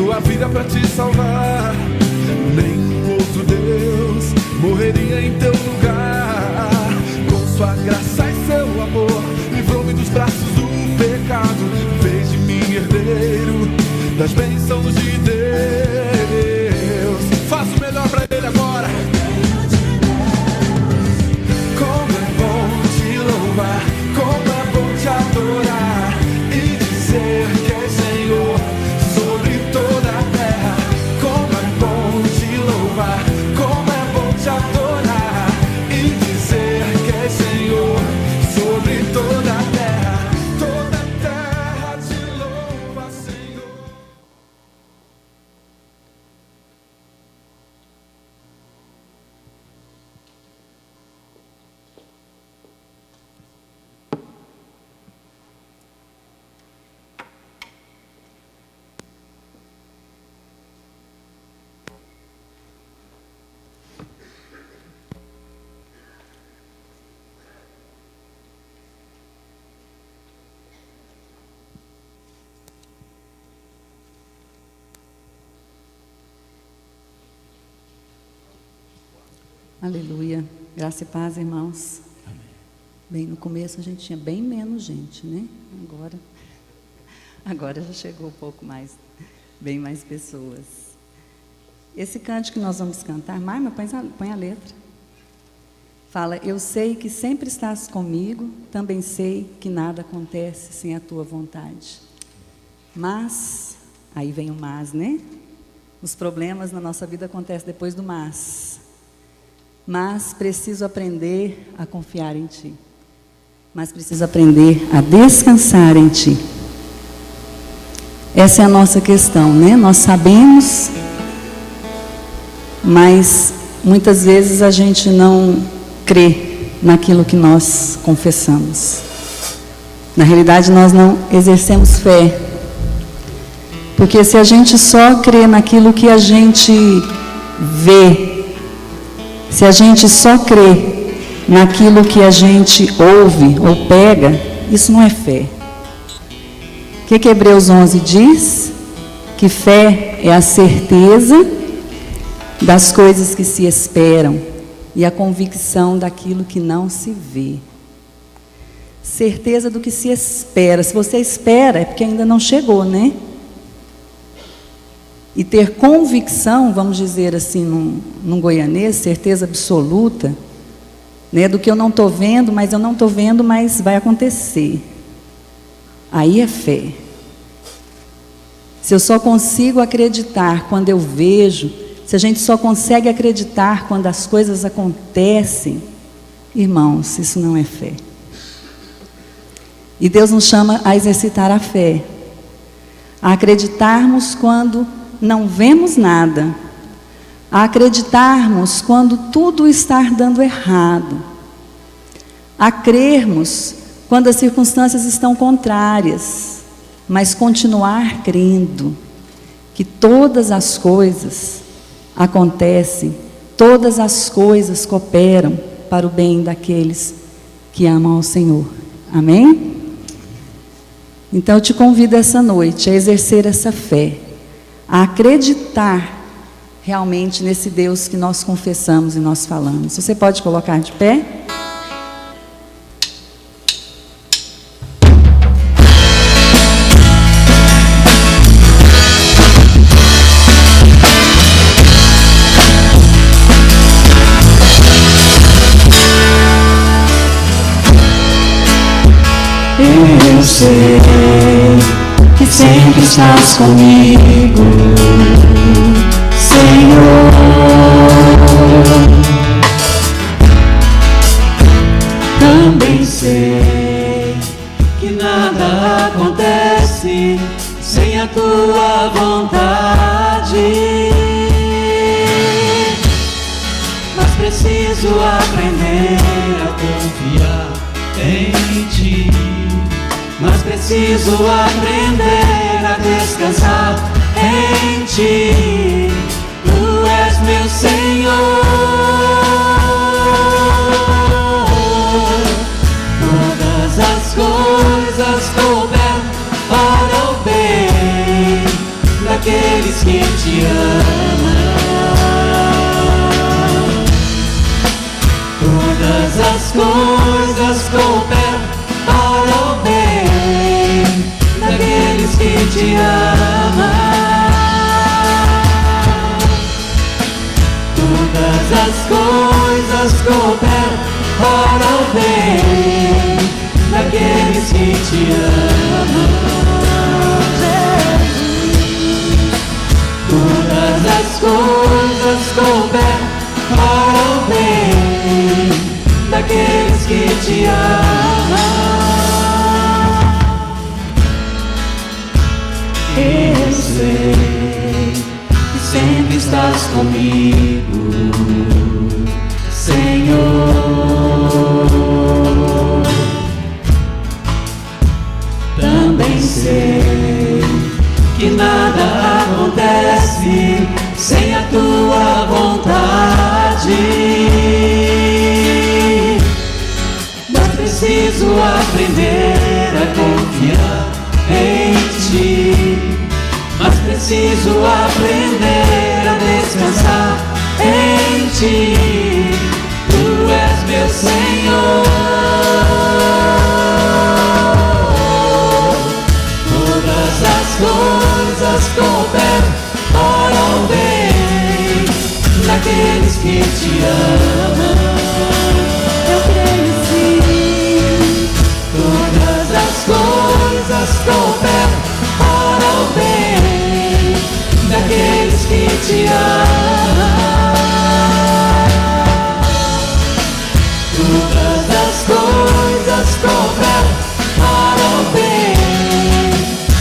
dou a vida pra te salvar. Nenhum outro Deus morreria em teu lugar. Com sua graça e seu amor, livrou-me dos braços do pecado, fez de mim herdeiro das bênçãos de Deus. Faça o melhor pra Ele agora. Como é bom te louvar, como é bom te adorar e dizer que é Senhor sobre toda a terra. Como é bom te louvar, como é bom te adorar e dizer que é Senhor sobre toda a terra. Toda a terra te louva, Senhor. Aleluia. Graça e paz, irmãos. Amém. Bem, no começo a gente tinha bem menos gente, né? Agora já chegou um pouco mais, bem mais pessoas. Esse cântico que nós vamos cantar, Marma, põe a letra. Fala: eu sei que sempre estás comigo, também sei que nada acontece sem a tua vontade. Mas, aí vem o mas, né? Os problemas na nossa vida acontecem depois do mas. Mas preciso aprender a confiar em Ti. Mas preciso aprender a descansar em Ti. Essa é a nossa questão, né? Nós sabemos, mas muitas vezes a gente não crê naquilo que nós confessamos. Na realidade, nós não exercemos fé. Porque se a gente só crê naquilo que a gente vê, se a gente só crê naquilo que a gente ouve ou pega, isso não é fé. O que Hebreus 11 diz? Que fé é a certeza das coisas que se esperam e a convicção daquilo que não se vê. Certeza do que se espera. Se você espera, é porque ainda não chegou, né? E ter convicção, vamos dizer assim, num goianês, certeza absoluta, né, do que eu não estou vendo, mas eu não estou vendo, mas vai acontecer. Aí é fé. Se eu só consigo acreditar quando eu vejo, se a gente só consegue acreditar quando as coisas acontecem, irmãos, isso não é fé. E Deus nos chama a exercitar a fé, a acreditarmos quando não vemos nada, a acreditarmos quando tudo está dando errado, a crermos quando as circunstâncias estão contrárias, mas continuar crendo que todas as coisas acontecem, todas as coisas cooperam para o bem daqueles que amam ao Senhor. Amém? Então eu te convido essa noite a exercer essa fé, a acreditar realmente nesse Deus que nós confessamos e nós falamos. Você pode colocar de pé? Eu sei que sempre estás comigo, Senhor. Também sei que nada acontece sem a tua vontade, mas preciso aprender a confiar em Ti. Mas preciso aprender a descansar em Ti. Tu és meu Senhor. Todas as coisas cooperam para o bem daqueles que te amam. Todas as coisas cooperam para o bem daqueles que te amam. Todas as coisas cooperam para o bem daqueles que te amam. Todas as coisas cooperam para o bem daqueles que te amam. Eu sei que sempre estás comigo, Senhor. Também sei que nada acontece sem a tua vontade, mas preciso aprender a confiar em ti. Mas preciso aprender a descansar em ti. Tu és meu Senhor. Todas as coisas cooperam para o bem daqueles que te amam. Eu creio sim. Todas as coisas cooperam para o bem daqueles que te amam. Todas as coisas cooperam para o bem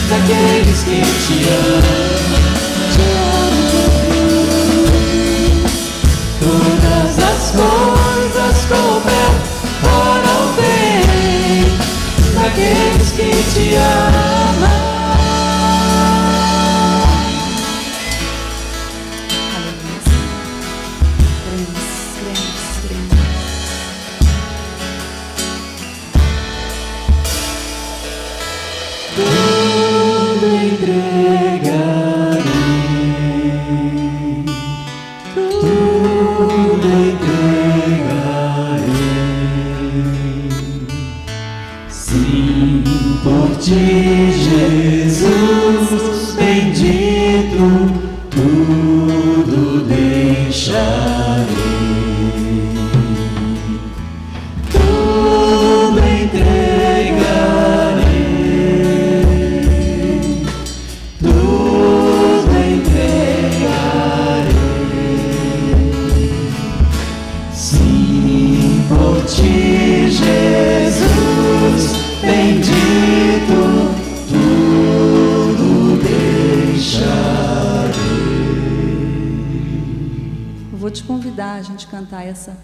daqueles que te amam. Todas as coisas cooperam para o bem daqueles que te amam. Tudo entregarei, tudo entregarei. Sim, por ti, Jesus bendito, tudo deixarei. Tudo entregarei. Jesus bendito, tudo deixarei. Eu vou te convidar a gente cantar essa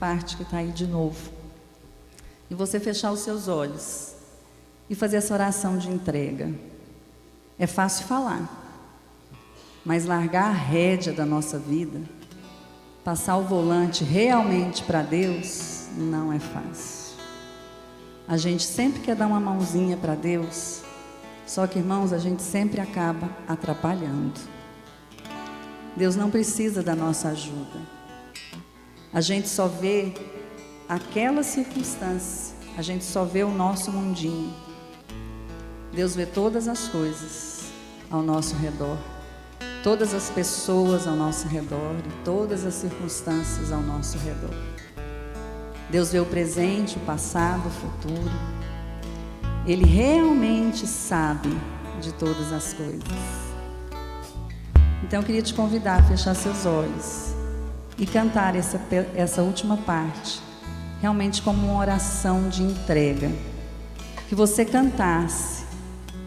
parte que está aí de novo. E você fechar os seus olhos e fazer essa oração de entrega. É fácil falar, mas largar a rédea da nossa vida, passar o volante realmente para Deus, não é fácil. A gente sempre quer dar uma mãozinha para Deus, só que, irmãos, a gente sempre acaba atrapalhando. Deus não precisa da nossa ajuda. A gente só vê aquela circunstância, a gente só vê o nosso mundinho. Deus vê todas as coisas ao nosso redor, todas as pessoas ao nosso redor e todas as circunstâncias ao nosso redor. Deus vê o presente, o passado, o futuro. Ele realmente sabe de todas as coisas. Então eu queria te convidar a fechar seus olhos e cantar essa última parte, realmente como uma oração de entrega. Que você cantasse,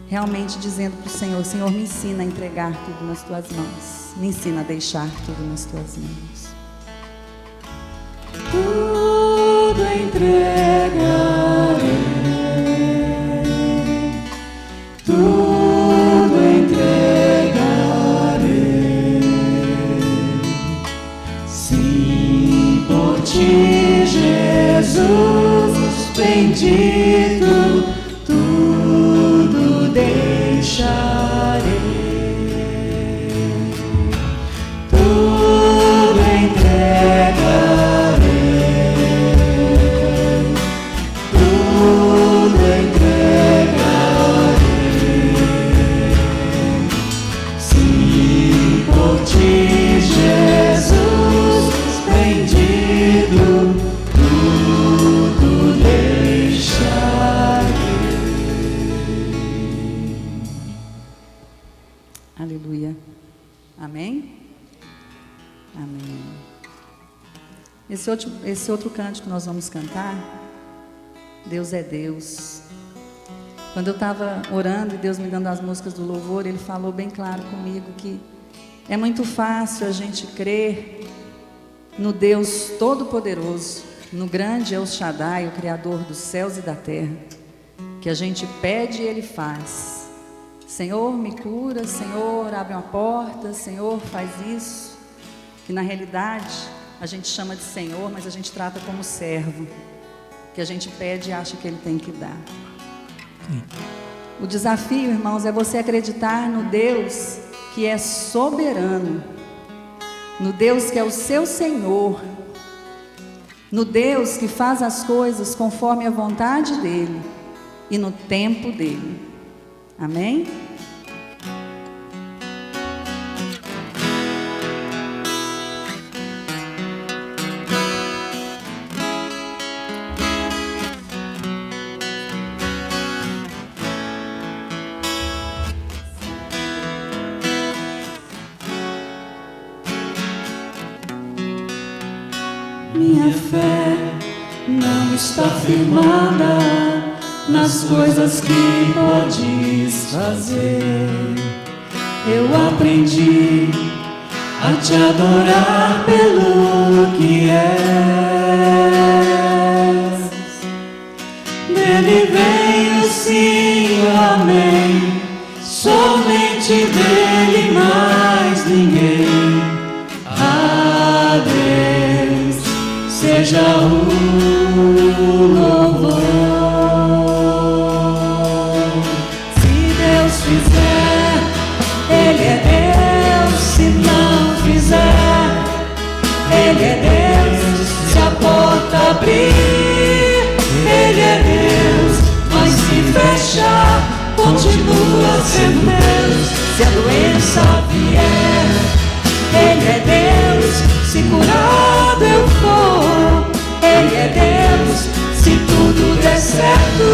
realmente dizendo para o Senhor: Senhor, me ensina a entregar tudo nas tuas mãos. Me ensina a deixar tudo nas tuas mãos. Tudo entregarei, tudo entregarei. Sim, por ti, Jesus bendito, tudo deixarei. Amém? Amém. Esse outro cântico que nós vamos cantar, Deus é Deus. Quando eu estava orando e Deus me dando as músicas do louvor, Ele falou bem claro comigo que é muito fácil a gente crer no Deus Todo-Poderoso, no grande El Shaddai, o Criador dos céus e da terra, que a gente pede e Ele faz. Senhor, me cura, Senhor, abre uma porta, Senhor, faz isso. Que na realidade a gente chama de Senhor, mas a gente trata como servo, que a gente pede e acha que Ele tem que dar. O desafio, irmãos, é você acreditar no Deus que é soberano, no Deus que é o seu Senhor, no Deus que faz as coisas conforme a vontade dEle e no tempo dEle. Amém? Minha fé não está firmada nas coisas que podes fazer. Eu aprendi a te adorar pelo que és. Dele vem o sim, o amém. Somente dele, mais ninguém. A Deus seja o louvor. Se Deus fizer, Ele é Deus. Se não fizer, Ele é Deus. Se a porta abrir, Ele é Deus. Mas se fechar, continua sendo Deus. Se a doença vier, Ele é Deus. Se curado eu for, Ele é Deus. Se tudo der certo,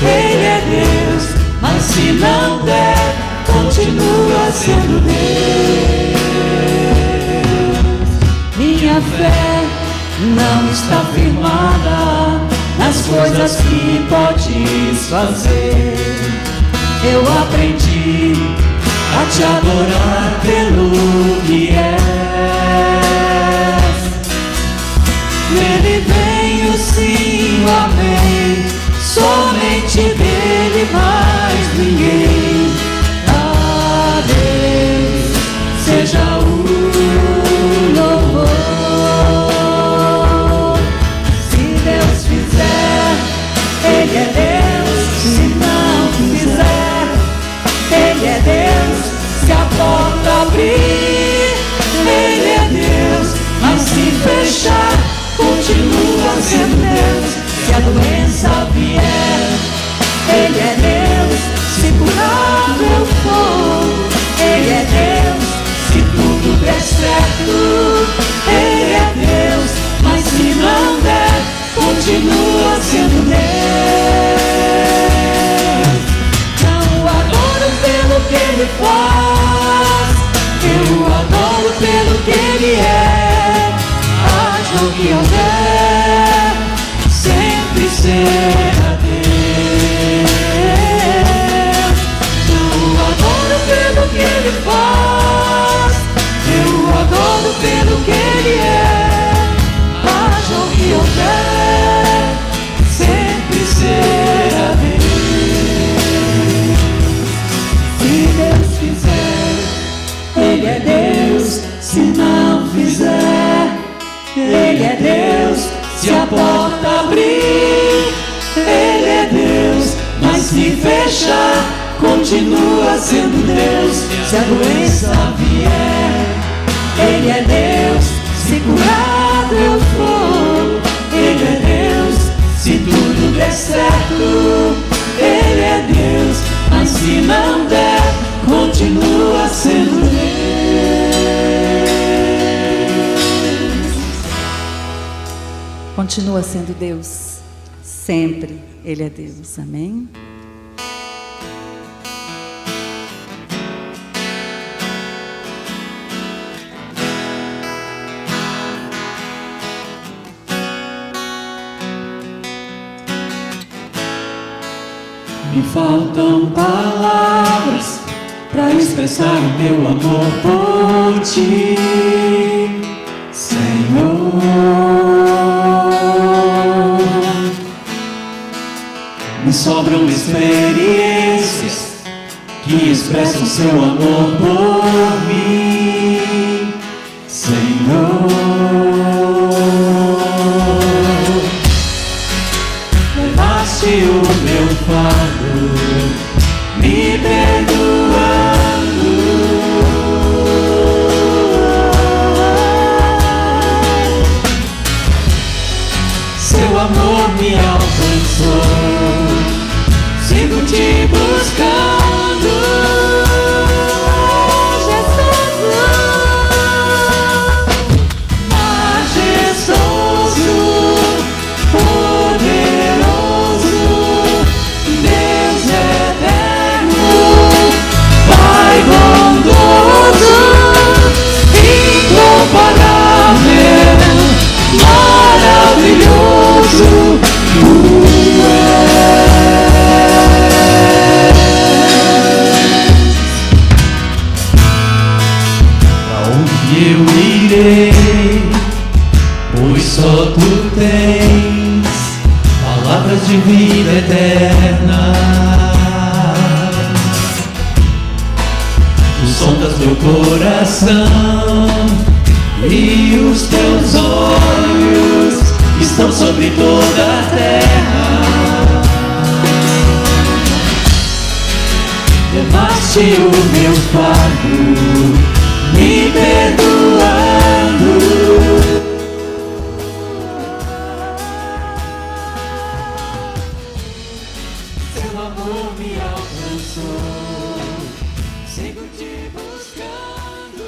Ele é Deus. Mas se não der, continua sendo Deus. Minha fé não está firmada nas coisas que podes fazer. Eu aprendi a te adorar pelo que és. Nele vem o sim, o amém. Somente dele, mais ninguém. A Deus seja o louvor. Se Deus fizer, Ele é Deus. Se não fizer, Ele é Deus. Se a porta abrir, Ele é Deus. Mas se fechar, continua sendo Deus. Se a doença vier, Ele é Deus. Se curado eu for, Ele é Deus. Se tudo der certo, Ele é Deus. Mas se não der, continua sendo Deus. Não o adoro pelo que Ele faz, eu o adoro pelo que Ele é. Haja o que houver, sempre será Deus. Não o adoro pelo que Ele faz, eu o adoro pelo que Ele é. Haja o que houver, sempre será Deus. Se Deus fizer, Ele é Deus. Se não fizer, Ele é Deus. Se a porta abrir, Ele é Deus. Mas se fechar, continua sendo Deus. Se a doença vier, Ele é Deus. Se curado eu for, Ele é Deus. Se tudo der certo, Ele é Deus. Mas se não der, continua sendo Deus. Continua sendo Deus. Sempre Ele é Deus. Amém? Me faltam palavras para expressar o meu amor por ti, Senhor. Me sobram experiências que expressam seu amor por mim, Senhor. Levaste o meu fardo, me perdoando. Seu amor me alcançou, sigo te buscando, majestoso, poderoso, Deus eterno, Pai bondoso, incomparável, maravilhoso, Tu eu irei, pois só Tu tens palavras de vida eterna. Tu sondas meu coração e os Teus olhos estão sobre toda a terra. Levaste o meu fardo, me perdoando. Seu amor me alcançou, sigo te buscando,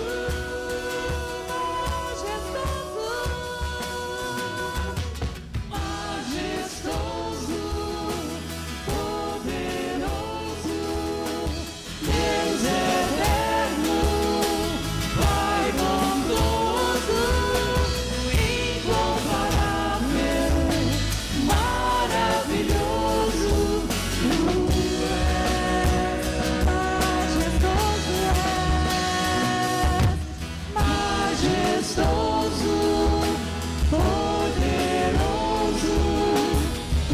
majestoso, poderoso, Deus eterno, Pai bondoso, incomparável, maravilhoso, Tu és majestoso, poderoso,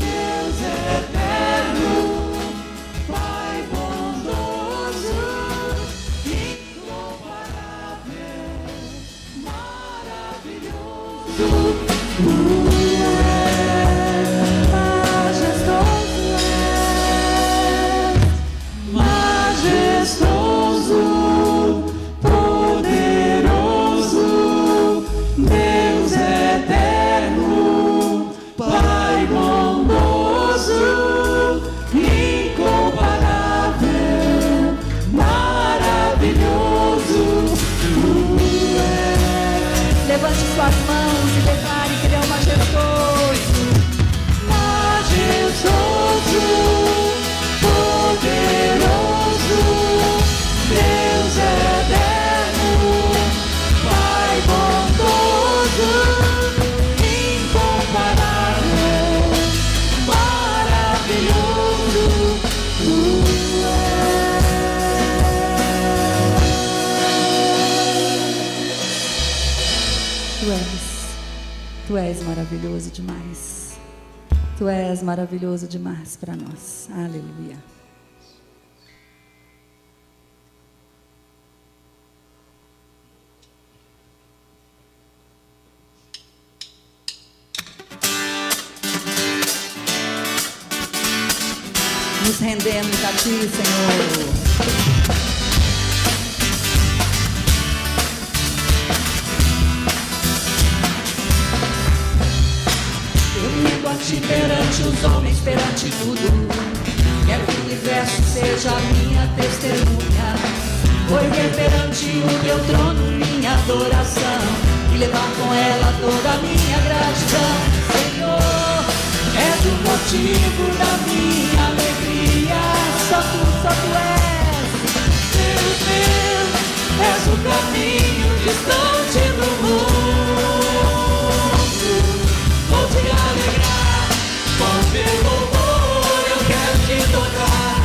Deus eterno, Pai bondoso, incomparável, maravilhoso, Tu és majestoso, poderoso, Deus eterno, Pai bondoso, incomparável, maravilhoso, Tu és. Levante suas mãos e declare que Ele é o majestoso. Majestoso, poderoso, Deus eterno, Pai bondoso, incomparável, maravilhoso, Tu Tu és maravilhoso demais. Tu és maravilhoso demais para nós. Aleluia. Nos rendemos a Ti, Senhor. a Ti perante os homens, perante tudo. Quero que o universo seja a minha testemunha. Vou erguer perante o Teu trono minha adoração e levar com ela toda a minha gratidão. Senhor, és o motivo da minha alegria. Só Tu és. Deus meu, és o caminho distante do mundo. Vou Te alegrar, com Teu louvor eu quero Te tocar.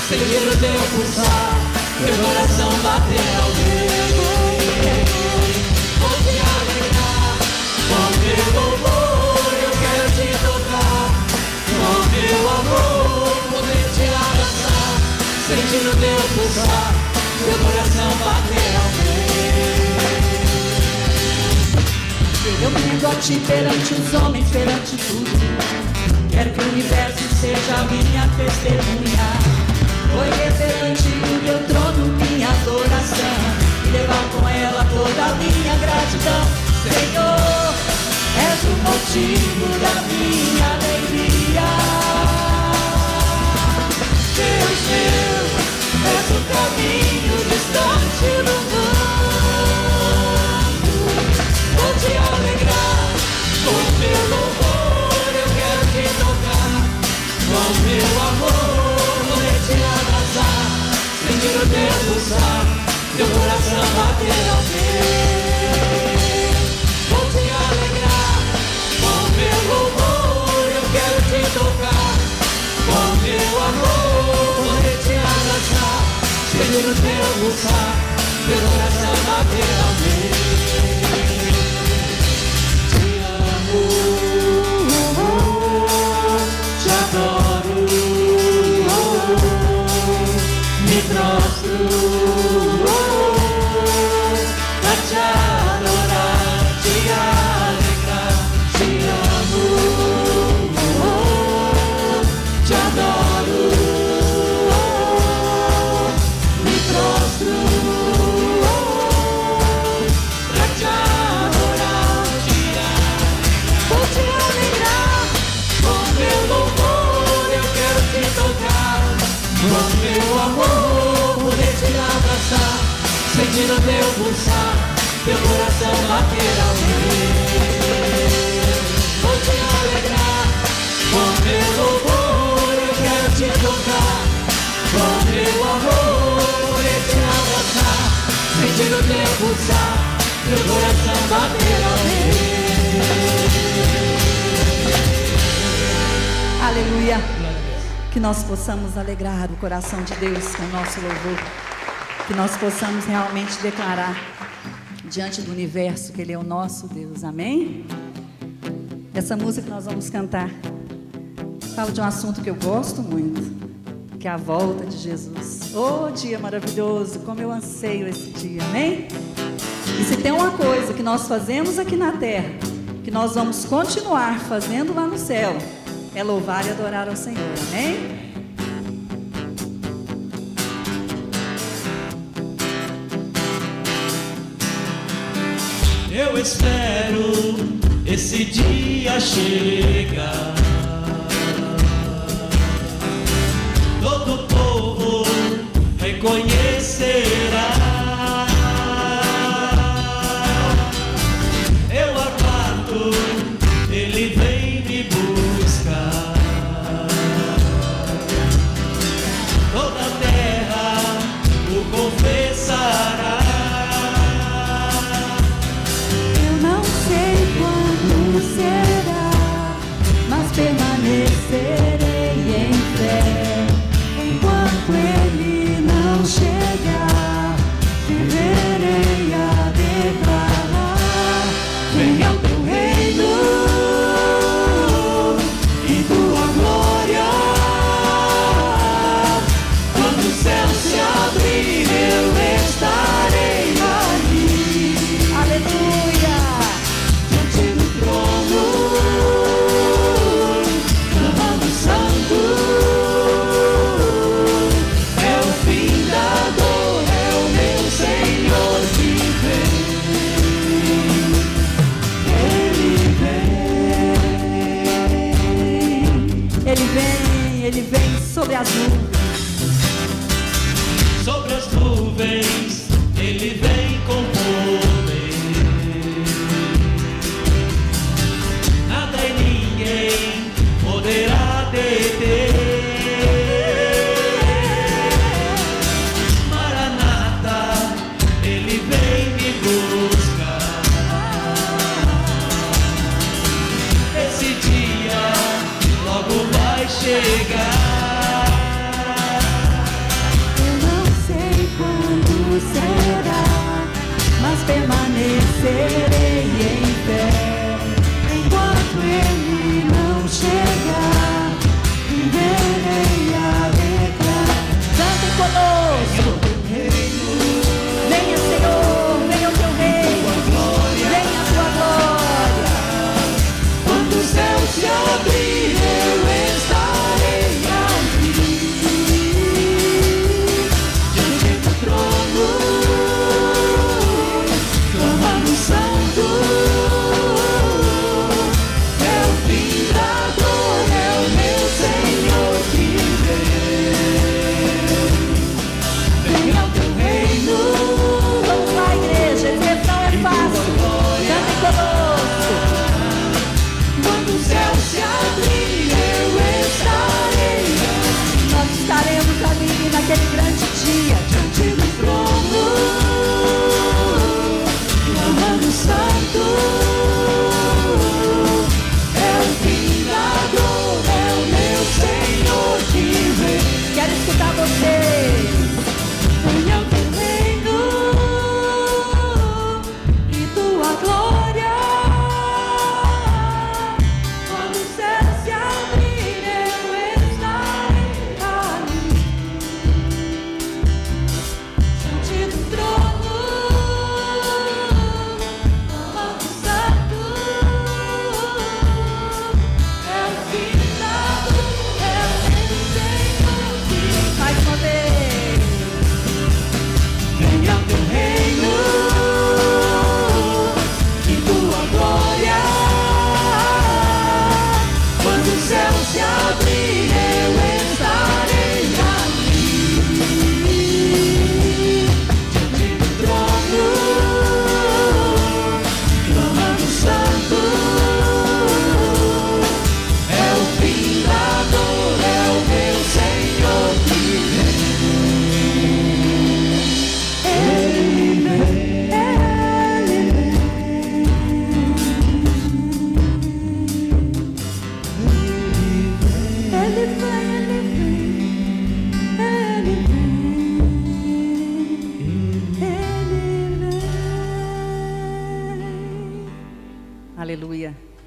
sentir o teu pulsar, meu coração bater ao meio. Vou te alegrar com meu louvor, eu quero te tocar, com meu amor, poder te abraçar, sentir o teu pulsar, meu coração bater ao meio. Eu me rendo a ti perante os homens, perante tudo. Quero que o universo seja minha testemunha. Vou perante o teu trono minha adoração e levar com ela toda a minha gratidão. Senhor, és o motivo da minha alegria. Deus meu, és o caminho distante do mundo. Vou te alegrar com meu louvor, eu quero te tocar, com meu amor, poder te abraçar, sentir o teu pulsar, teu coração bater ao meu. Vou te alegrar com meu louvor, eu quero te tocar, com meu amor, poder te abraçar, sentir o teu pulsar, teu coração bater ao meu. Te adoro, me prostro pra te adorar, te alegrar, te amo, te adoro, me prostro pra te adorar, te alegrar. Vou te alegrar com meu louvor, eu quero te tocar, com meu amor, poder te abraçar, sentir o teu pulsar, teu coração bater ao meu. Vou te alegrar com meu louvor, eu quero te tocar, com meu amor, poder te abraçar, sentir o teu pulsar, teu coração bater ao meu. Aleluia. Que nós possamos alegrar o coração de Deus com o nosso louvor. Que nós possamos realmente declarar diante do universo que Ele é o nosso Deus. Amém? Essa música que nós vamos cantar fala de um assunto que eu gosto muito, que é a volta de Jesus. Oh, dia maravilhoso, como eu anseio esse dia. Amém? E se tem uma coisa que nós fazemos aqui na terra, que nós vamos continuar fazendo lá no céu, é louvar e adorar ao Senhor, amém? Eu espero esse dia chegar, todo povo reconhecerá. Eu aguardo, Ele vem me buscar. Toda a terra o confessará. Eu não sei quando será, mas permanecerei em fé, enquanto Ele não chegar.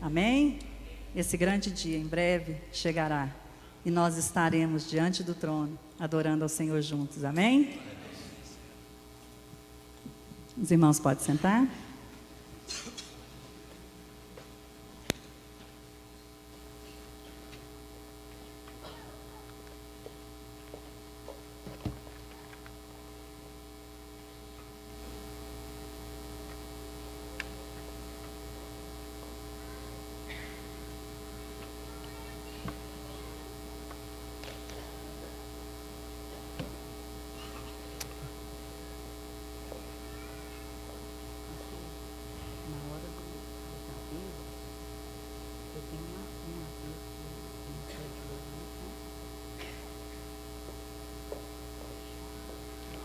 Amém? Esse grande dia em breve chegará e nós estaremos diante do trono adorando ao Senhor juntos. Amém? Os irmãos podem sentar?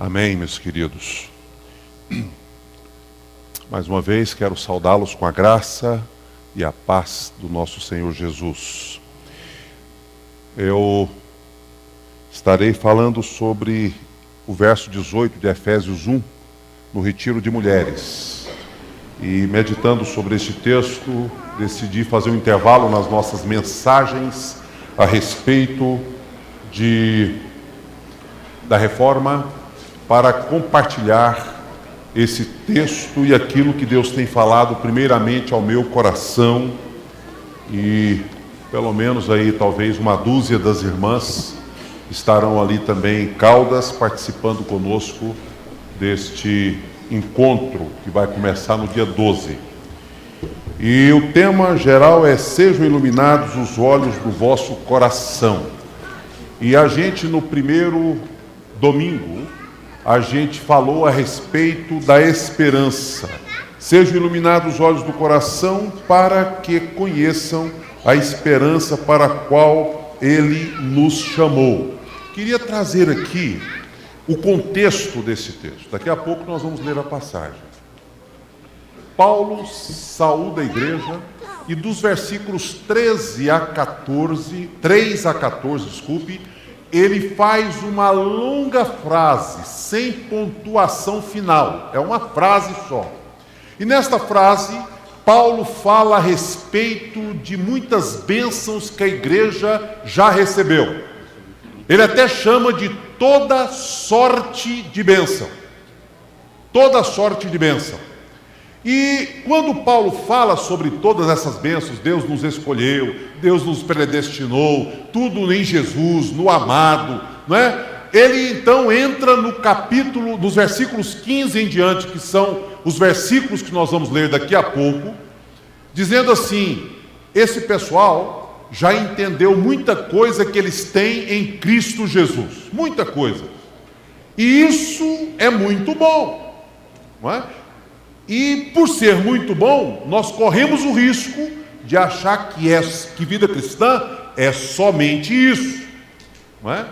Amém, meus queridos. Mais uma vez quero saudá-los com a graça e a paz do nosso Senhor Jesus. Eu estarei falando sobre o verso 18 de Efésios 1, no retiro de mulheres. E meditando sobre este texto, decidi fazer um intervalo nas nossas mensagens a respeito da reforma, para compartilhar esse texto e aquilo que Deus tem falado primeiramente ao meu coração, e pelo menos aí talvez uma dúzia das irmãs estarão ali também em Caldas participando conosco deste encontro que vai começar no dia 12. E o tema geral é: sejam iluminados os olhos do vosso coração. E a gente no primeiro domingo a gente falou a respeito da esperança. Sejam iluminados os olhos do coração para que conheçam a esperança para a qual Ele nos chamou. Queria trazer aqui o contexto desse texto. Daqui a pouco nós vamos ler a passagem. Paulo saúda a igreja e dos versículos 3 a 14, ele faz uma longa frase, sem pontuação final. É uma frase só. E nesta frase, Paulo fala a respeito de muitas bênçãos que a igreja já recebeu. Ele até chama de toda sorte de bênção. Toda sorte de bênção. E quando Paulo fala sobre todas essas bênçãos, Deus nos escolheu, Deus nos predestinou, tudo em Jesus, no amado, não é? Ele então entra no capítulo, nos versículos 15 em diante, que são os versículos que nós vamos ler daqui a pouco, dizendo assim: esse pessoal já entendeu muita coisa que eles têm em Cristo Jesus, muita coisa. E isso é muito bom, não é? E por ser muito bom, nós corremos o risco de achar que vida cristã é somente isso, não é?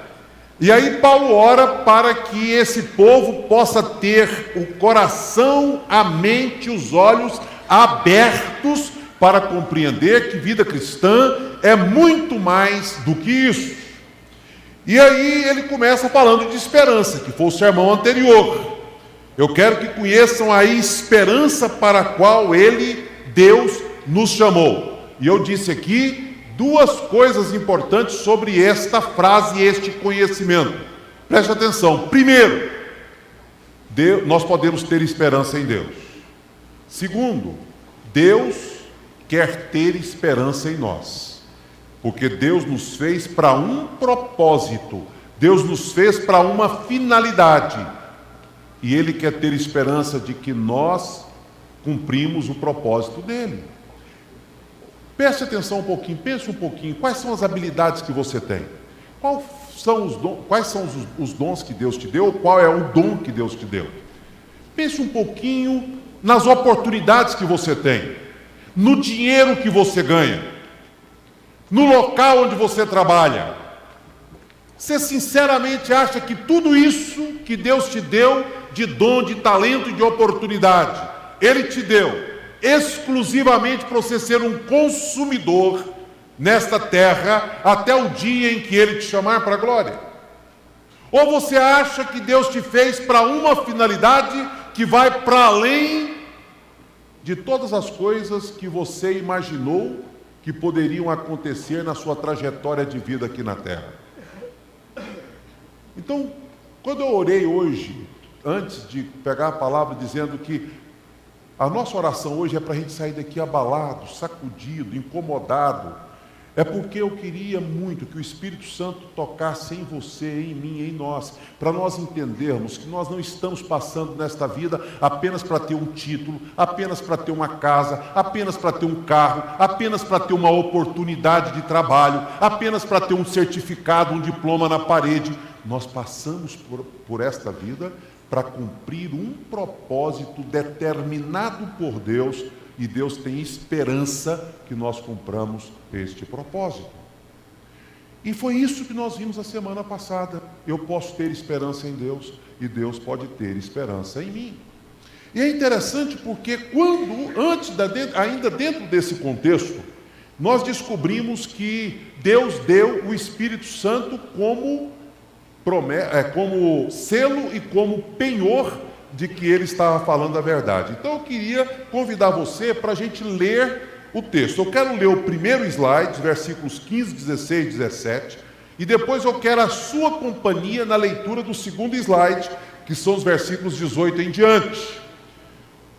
E aí Paulo ora para que esse povo possa ter o coração, a mente, os olhos abertos para compreender que vida cristã é muito mais do que isso. E aí ele começa falando de esperança, que foi o sermão anterior. Eu quero que conheçam a esperança para a qual Deus nos chamou. E eu disse aqui duas coisas importantes sobre esta frase e este conhecimento. Preste atenção. Primeiro, nós podemos ter esperança em Deus. Segundo, Deus quer ter esperança em nós. Porque Deus nos fez para um propósito. Deus nos fez para uma finalidade. E Ele quer ter esperança de que nós cumprimos o propósito dEle. Preste atenção um pouquinho, pense um pouquinho. Quais são as habilidades que você tem? Quais são os dons que Deus te deu? Qual é o dom que Deus te deu? Pense um pouquinho nas oportunidades que você tem, no dinheiro que você ganha, no local onde você trabalha. Você sinceramente acha que tudo isso que Deus te deu de dom, de talento e de oportunidade, Ele te deu exclusivamente para você ser um consumidor nesta terra até o dia em que Ele te chamar para a glória? Ou você acha que Deus te fez para uma finalidade que vai para além de todas as coisas que você imaginou que poderiam acontecer na sua trajetória de vida aqui na Terra. Então, quando eu orei hoje, antes de pegar a palavra, dizendo que a nossa oração hoje é para a gente sair daqui abalado, sacudido, incomodado, é porque eu queria muito que o Espírito Santo tocasse em você, em mim, em nós, para nós entendermos que nós não estamos passando nesta vida apenas para ter um título, apenas para ter uma casa, apenas para ter um carro, apenas para ter uma oportunidade de trabalho, apenas para ter um certificado, um diploma na parede. Nós passamos por esta vida para cumprir um propósito determinado por Deus, e Deus tem esperança que nós cumpramos este propósito. E foi isso que nós vimos a semana passada. Eu posso ter esperança em Deus e Deus pode ter esperança em mim. E é interessante porque ainda dentro desse contexto, nós descobrimos que Deus deu o Espírito Santo como selo e como penhor de que ele estava falando a verdade. Então eu queria convidar você para a gente ler o texto. Eu quero ler o primeiro slide, versículos 15, 16 e 17, e depois eu quero a sua companhia na leitura do segundo slide, que são os versículos 18 em diante.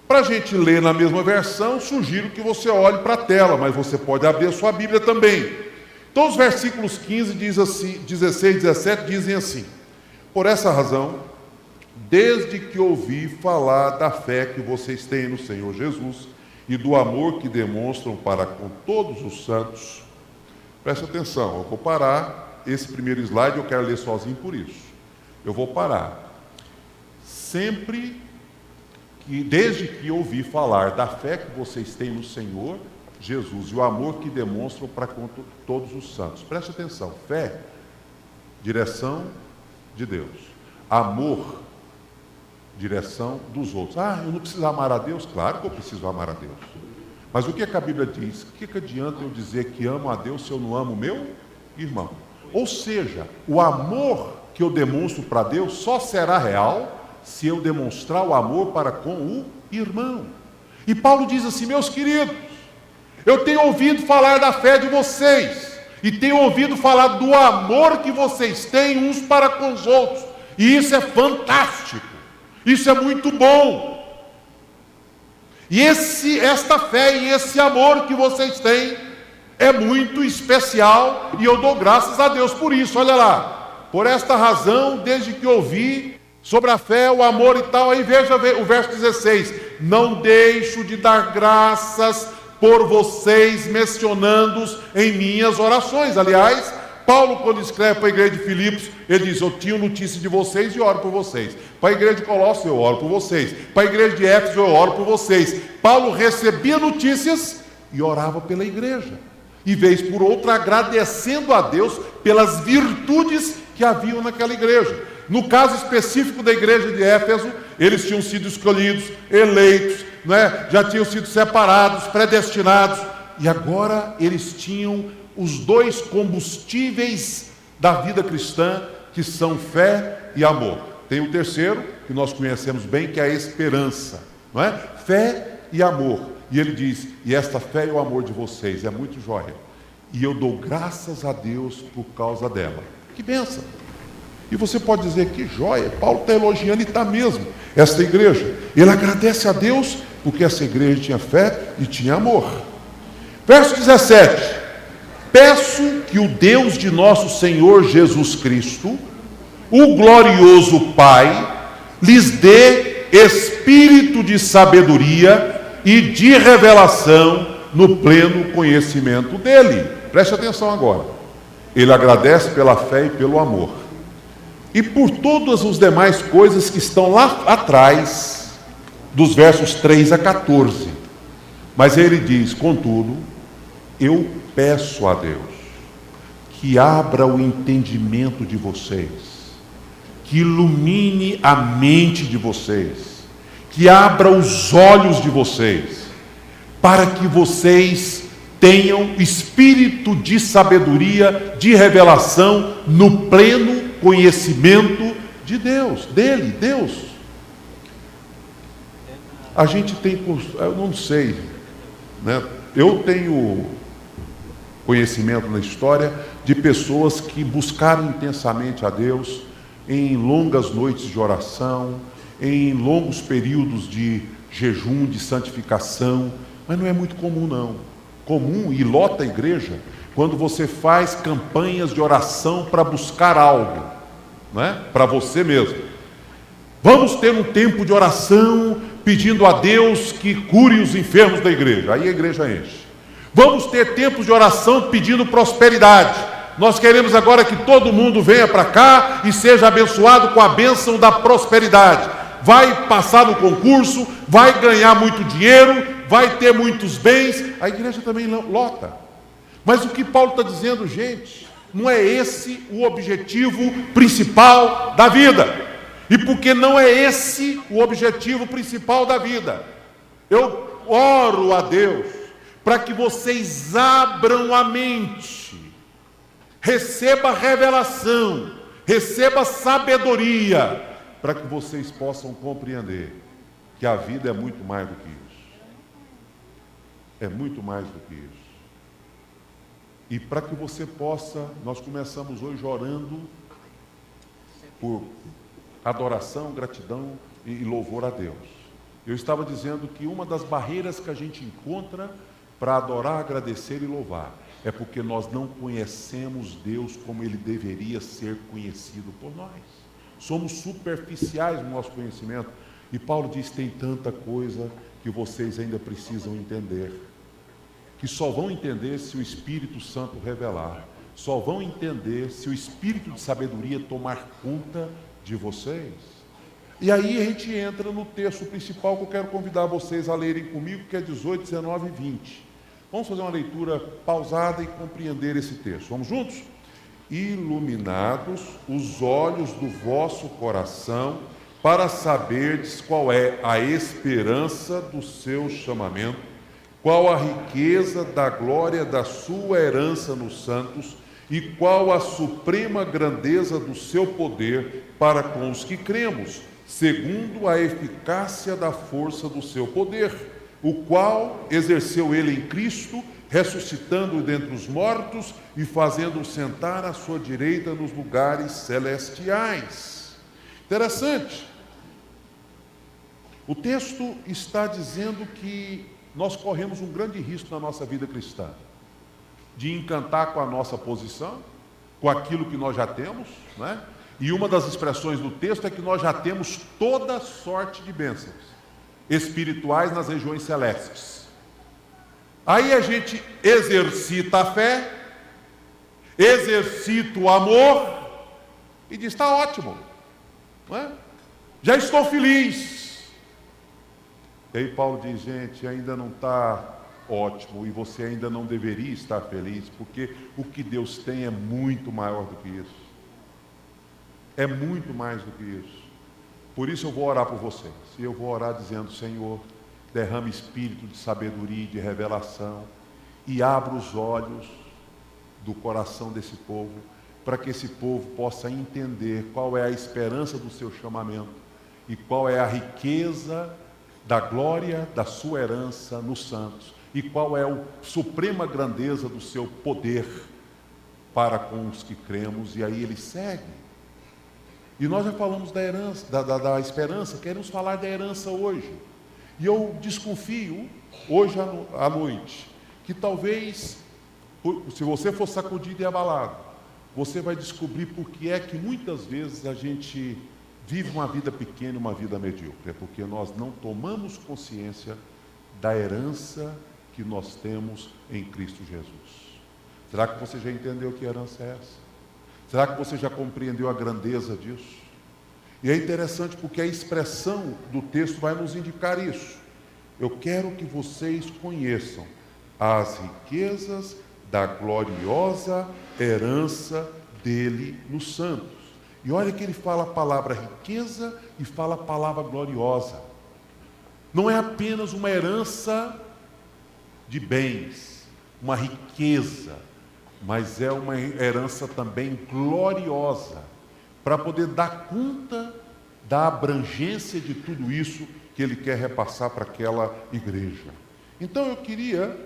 Para a gente ler na mesma versão, sugiro que você olhe para a tela, mas você pode abrir a sua Bíblia também. Então os versículos 15, 16 e 17 dizem assim: por essa razão, desde que ouvi falar da fé que vocês têm no Senhor Jesus e do amor que demonstram para com todos os santos. Preste atenção, eu vou parar esse primeiro slide, eu quero ler sozinho por isso. Eu vou parar. Desde que ouvi falar da fé que vocês têm no Senhor Jesus e o amor que demonstram para com todos os santos. Preste atenção, fé, direção de Deus. Amor, direção dos outros. Eu não preciso amar a Deus? Claro que eu preciso amar a Deus. Mas o que a Bíblia diz? O que adianta eu dizer que amo a Deus se eu não amo o meu irmão? Ou seja, o amor que eu demonstro para Deus só será real se eu demonstrar o amor para com o irmão. E Paulo diz assim: meus queridos, eu tenho ouvido falar da fé de vocês, e tenho ouvido falar do amor que vocês têm uns para com os outros, e isso é fantástico. Isso é muito bom. E esta fé e esse amor que vocês têm é muito especial, e eu dou graças a Deus por isso. Olha lá, por esta razão, desde que ouvi sobre a fé, o amor e tal, aí veja o verso 16: não deixo de dar graças por vocês, mencionando-os em minhas orações. Aliás, Paulo, quando escreve para a igreja de Filipos, ele diz: eu tinha notícia de vocês e oro por vocês. Para a igreja de Colossos, eu oro por vocês. Para a igreja de Éfeso, eu oro por vocês. Paulo recebia notícias e orava pela igreja, e vez por outra agradecendo a Deus pelas virtudes que haviam naquela igreja. No caso específico da igreja de Éfeso, eles tinham sido escolhidos, eleitos, já tinham sido separados, predestinados, e agora eles tinham os dois combustíveis da vida cristã, que são fé e amor. Tem o terceiro, que nós conhecemos bem, que é a esperança, não é? Fé e amor. E ele diz: e esta fé e o amor de vocês é muito jóia, e eu dou graças a Deus por causa dela. Que bênção! E você pode dizer: que jóia, Paulo está elogiando, e está mesmo, esta igreja. Ele agradece a Deus porque essa igreja tinha fé e tinha amor. Verso 17: peço que o Deus de nosso Senhor Jesus Cristo, o glorioso Pai, lhes dê espírito de sabedoria e de revelação no pleno conhecimento dele. Preste atenção agora. Ele agradece pela fé e pelo amor, e por todas as demais coisas que estão lá atrás, dos versos 3 a 14. Mas ele diz: contudo, eu peço a Deus que abra o entendimento de vocês, que ilumine a mente de vocês, que abra os olhos de vocês, para que vocês tenham espírito de sabedoria, de revelação, no pleno conhecimento de Deus, dele, Deus. A gente tem, eu não sei, né? Eu tenho conhecimento na história de pessoas que buscaram intensamente a Deus em longas noites de oração, em longos períodos de jejum, de santificação, mas não é muito comum não. Comum, e lota a igreja, quando você faz campanhas de oração para buscar algo, né? Para você mesmo. Vamos ter um tempo de oração pedindo a Deus que cure os enfermos da igreja. Aí a igreja enche. Vamos ter tempos de oração pedindo prosperidade. Nós queremos agora que todo mundo venha para cá e seja abençoado com a bênção da prosperidade. Vai passar no concurso, vai ganhar muito dinheiro, vai ter muitos bens. A igreja também lota. Mas o que Paulo está dizendo, gente, não é esse o objetivo principal da vida. E porque não é esse o objetivo principal da vida, eu oro a Deus para que vocês abram a mente, receba revelação, receba sabedoria, para que vocês possam compreender que a vida é muito mais do que isso. É muito mais do que isso. E para que você possa, nós começamos hoje orando por adoração, gratidão e louvor a Deus. Eu estava dizendo que uma das barreiras que a gente encontra para adorar, agradecer e louvar é porque nós não conhecemos Deus como Ele deveria ser conhecido por nós. Somos superficiais no nosso conhecimento. E Paulo diz, tem tanta coisa que vocês ainda precisam entender, que só vão entender se o Espírito Santo revelar, só vão entender se o Espírito de sabedoria tomar conta de vocês. E aí a gente entra no texto principal que eu quero convidar vocês a lerem comigo, que é 18, 19 e 20. Vamos fazer uma leitura pausada e compreender esse texto. Vamos juntos? Iluminados os olhos do vosso coração, para saberdes qual é a esperança do seu chamamento, qual a riqueza da glória da sua herança nos santos, e qual a suprema grandeza do seu poder para com os que cremos, segundo a eficácia da força do seu poder, o qual exerceu ele em Cristo, ressuscitando-o dentre os mortos e fazendo-o sentar à sua direita nos lugares celestiais. Interessante. O texto está dizendo que nós corremos um grande risco na nossa vida cristã, de encantar com a nossa posição, com aquilo que nós já temos, né? E uma das expressões do texto é que nós já temos toda sorte de bênçãos espirituais nas regiões celestes. Aí a gente exercita a fé, exercita o amor e diz, está ótimo, não é? Já estou feliz. E aí Paulo diz, gente, ainda não está ótimo e você ainda não deveria estar feliz, porque o que Deus tem é muito maior do que isso. É muito mais do que isso. Por isso eu vou orar por vocês. E eu vou orar dizendo, Senhor, derrame espírito de sabedoria e de revelação e abra os olhos do coração desse povo, para que esse povo possa entender qual é a esperança do seu chamamento e qual é a riqueza da glória da sua herança nos santos e qual é a suprema grandeza do seu poder para com os que cremos. E aí ele segue. E nós já falamos da herança, da esperança, queremos falar da herança hoje. E eu desconfio, hoje à noite, que talvez, se você for sacudido e abalado, você vai descobrir por que é que muitas vezes a gente vive uma vida pequena, uma vida medíocre. É porque nós não tomamos consciência da herança que nós temos em Cristo Jesus. Será que você já entendeu que herança é essa? Será que você já compreendeu a grandeza disso? E é interessante porque a expressão do texto vai nos indicar isso. Eu quero que vocês conheçam as riquezas da gloriosa herança dele nos santos. E olha que ele fala a palavra riqueza e fala a palavra gloriosa. Não é apenas uma herança de bens, uma riqueza, mas é uma herança também gloriosa, para poder dar conta da abrangência de tudo isso que que ele quer repassar para aquela igreja. Então eu queria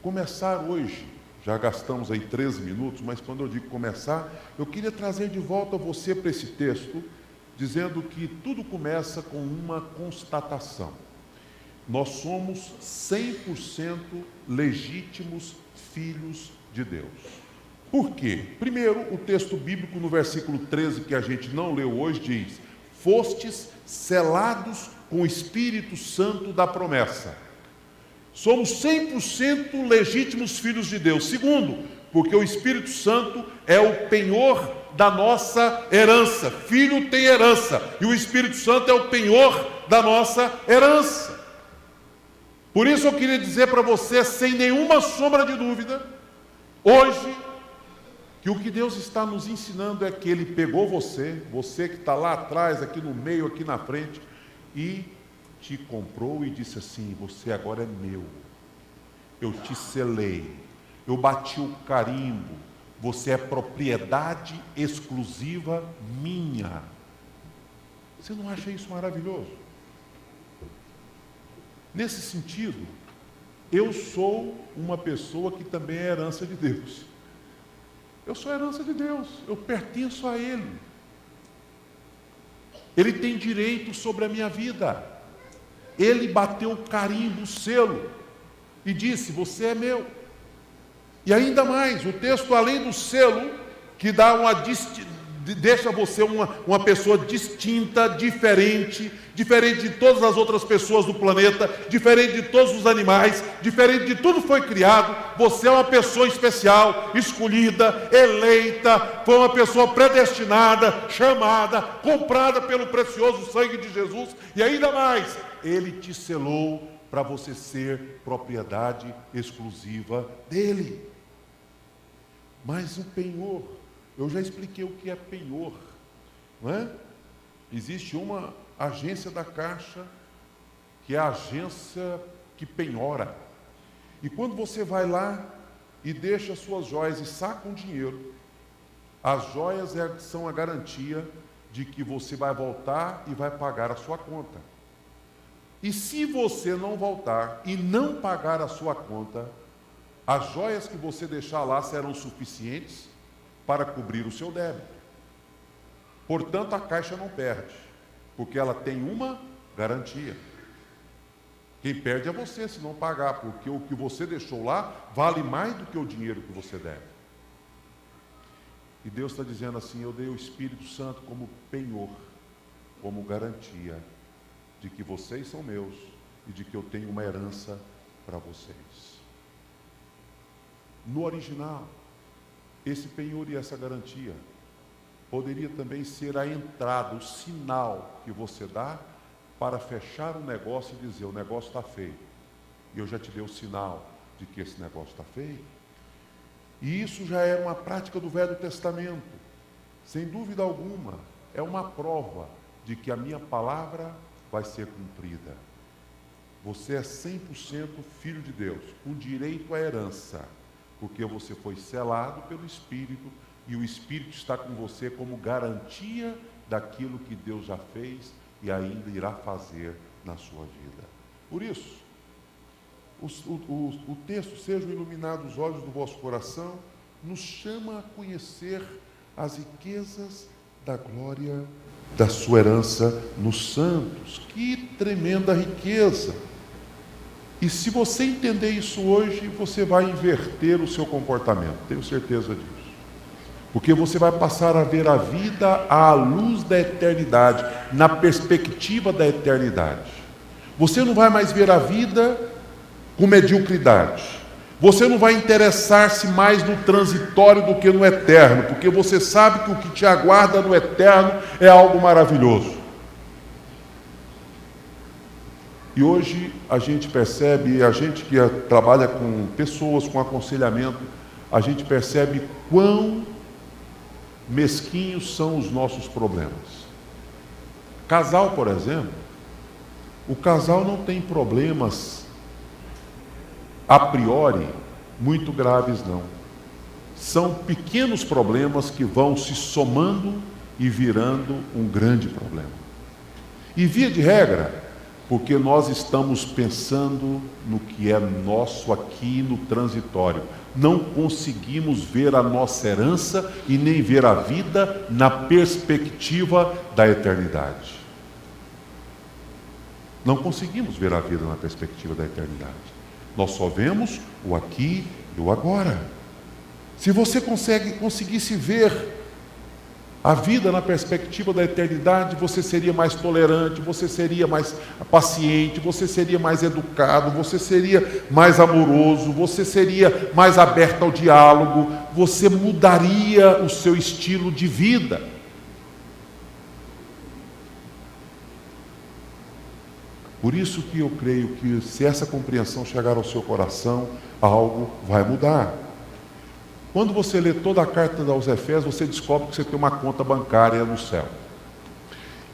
começar hoje, já gastamos aí 13 minutos, mas quando eu digo começar, eu queria trazer de volta você para esse texto, dizendo que tudo começa com uma constatação. Nós somos 100% legítimos filhos de Deus. Por quê? Primeiro, o texto bíblico no versículo 13, que a gente não leu hoje, diz: fostes selados com o Espírito Santo da promessa. Somos 100% legítimos filhos de Deus. Segundo, porque o Espírito Santo é o penhor da nossa herança. Filho tem herança, e o Espírito Santo é o penhor da nossa herança. Por isso eu queria dizer para você, sem nenhuma sombra de dúvida, hoje, que o que Deus está nos ensinando é que Ele pegou você que está lá atrás, aqui no meio, aqui na frente, e te comprou e disse assim: você agora é meu, eu te selei, eu bati o carimbo, você é propriedade exclusiva minha. Você não acha isso maravilhoso? Nesse sentido, eu sou uma pessoa que também é herança de Deus. Eu sou herança de Deus, eu pertenço a Ele. Ele tem direito sobre a minha vida. Ele bateu o carimbo, o selo, e disse: você é meu. E ainda mais, o texto, além do selo, que dá deixa você uma pessoa distinta, diferente de todas as outras pessoas do planeta, diferente de todos os animais, diferente de tudo que foi criado. Você é uma pessoa especial, escolhida, eleita, foi uma pessoa predestinada, chamada, comprada pelo precioso sangue de Jesus, e ainda mais, Ele te selou para você ser propriedade exclusiva dEle. Mas o penhor, eu já expliquei o que é penhor, não é? Existe uma agência da Caixa, que é a agência que penhora. E quando você vai lá e deixa suas joias e saca um dinheiro, as joias são a garantia de que você vai voltar e vai pagar a sua conta. E se você não voltar e não pagar a sua conta, as joias que você deixar lá serão suficientes para cobrir o seu débito. Portanto, a Caixa não perde, porque ela tem uma garantia. Quem perde é você se não pagar, porque o que você deixou lá vale mais do que o dinheiro que você deve. E Deus está dizendo assim: eu dei o Espírito Santo como penhor, como garantia de que vocês são meus e de que eu tenho uma herança para vocês. No original, esse penhor e essa garantia poderia também ser a entrada, o sinal que você dá para fechar um negócio e dizer: o negócio está feio. E eu já te dei o sinal de que esse negócio está feio. E isso já era uma prática do Velho Testamento. Sem dúvida alguma, é uma prova de que a minha palavra vai ser cumprida. Você é 100% filho de Deus, com direito à herança, porque você foi selado pelo Espírito, e o Espírito está com você como garantia daquilo que Deus já fez e ainda irá fazer na sua vida. Por isso, o texto: sejam iluminados os olhos do vosso coração, nos chama a conhecer as riquezas da glória da sua herança nos santos. Que tremenda riqueza! E se você entender isso hoje, você vai inverter o seu comportamento, tenho certeza disso. Porque você vai passar a ver a vida à luz da eternidade, na perspectiva da eternidade. Você não vai mais ver a vida com mediocridade. Você não vai interessar-se mais no transitório do que no eterno, porque você sabe que o que te aguarda no eterno é algo maravilhoso. E hoje a gente percebe, a gente que trabalha com pessoas, com aconselhamento, a gente percebe quão mesquinhos são os nossos problemas. Casal, por exemplo, o casal não tem problemas a priori muito graves, não. São pequenos problemas que vão se somando e virando um grande problema. E via de regra, Porque nós estamos pensando no que é nosso aqui no transitório. Não conseguimos ver a nossa herança e nem ver a vida na perspectiva da eternidade. Não conseguimos ver a vida na perspectiva da eternidade. Nós só vemos o aqui e o agora. Se você conseguisse ver a vida na perspectiva da eternidade, você seria mais tolerante, você seria mais paciente, você seria mais educado, você seria mais amoroso, você seria mais aberto ao diálogo, você mudaria o seu estilo de vida. Por isso que eu creio que se essa compreensão chegar ao seu coração, algo vai mudar. Quando você lê toda a carta aos Efésios, você descobre que você tem uma conta bancária no céu.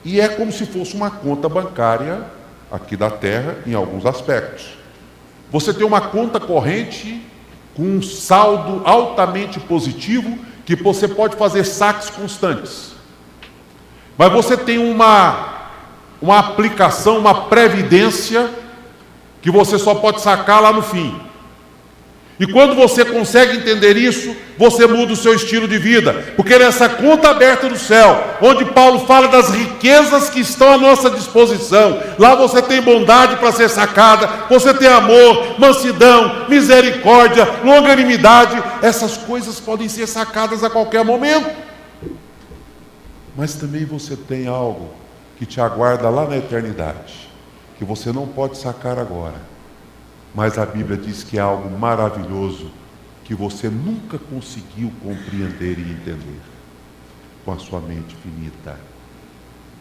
E é como se fosse uma conta bancária aqui da terra, em alguns aspectos. Você tem uma conta corrente com um saldo altamente positivo, que você pode fazer saques constantes. Mas você tem uma aplicação, uma previdência, que você só pode sacar lá no fim. E quando você consegue entender isso, você muda o seu estilo de vida. Porque nessa conta aberta do céu, onde Paulo fala das riquezas que estão à nossa disposição, lá você tem bondade para ser sacada, você tem amor, mansidão, misericórdia, longanimidade. Essas coisas podem ser sacadas a qualquer momento. Mas também você tem algo que te aguarda lá na eternidade, que você não pode sacar agora. Mas a Bíblia diz que é algo maravilhoso que você nunca conseguiu compreender e entender com a sua mente finita.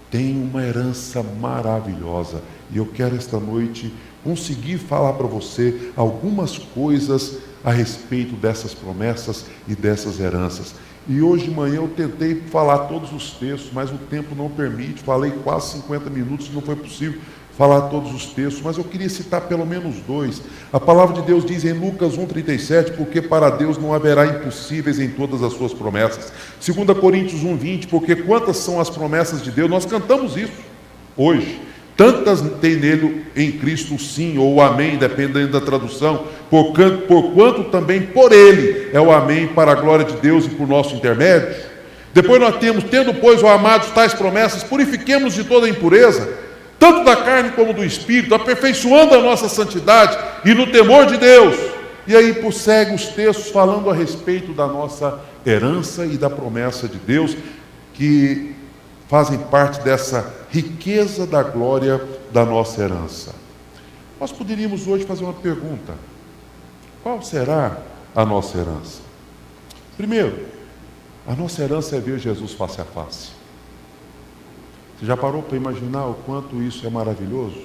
Tem uma herança maravilhosa e eu quero esta noite conseguir falar para você algumas coisas a respeito dessas promessas e dessas heranças. E hoje de manhã eu tentei falar todos os textos, mas o tempo não permite, falei quase 50 minutos, não foi possível falar todos os textos, mas eu queria citar pelo menos dois. A palavra de Deus diz em Lucas 1,37, porque para Deus não haverá impossíveis em todas as suas promessas. 2 Coríntios 1,20, porque quantas são as promessas de Deus? Nós cantamos isso hoje. Tantas tem nele em Cristo o sim ou o amém, dependendo da tradução, porquanto também por ele é o amém para a glória de Deus e por nosso intermédio. Depois nós temos, tendo pois, ó amados, tais promessas, purifiquemos de toda impureza, tanto da carne como do espírito, aperfeiçoando a nossa santidade e no temor de Deus. E aí prossegue os textos falando a respeito da nossa herança e da promessa de Deus, que fazem parte dessa riqueza da glória da nossa herança. Nós poderíamos hoje fazer uma pergunta: qual será a nossa herança? Primeiro, a nossa herança é ver Jesus face a face. Você já parou para imaginar o quanto isso é maravilhoso?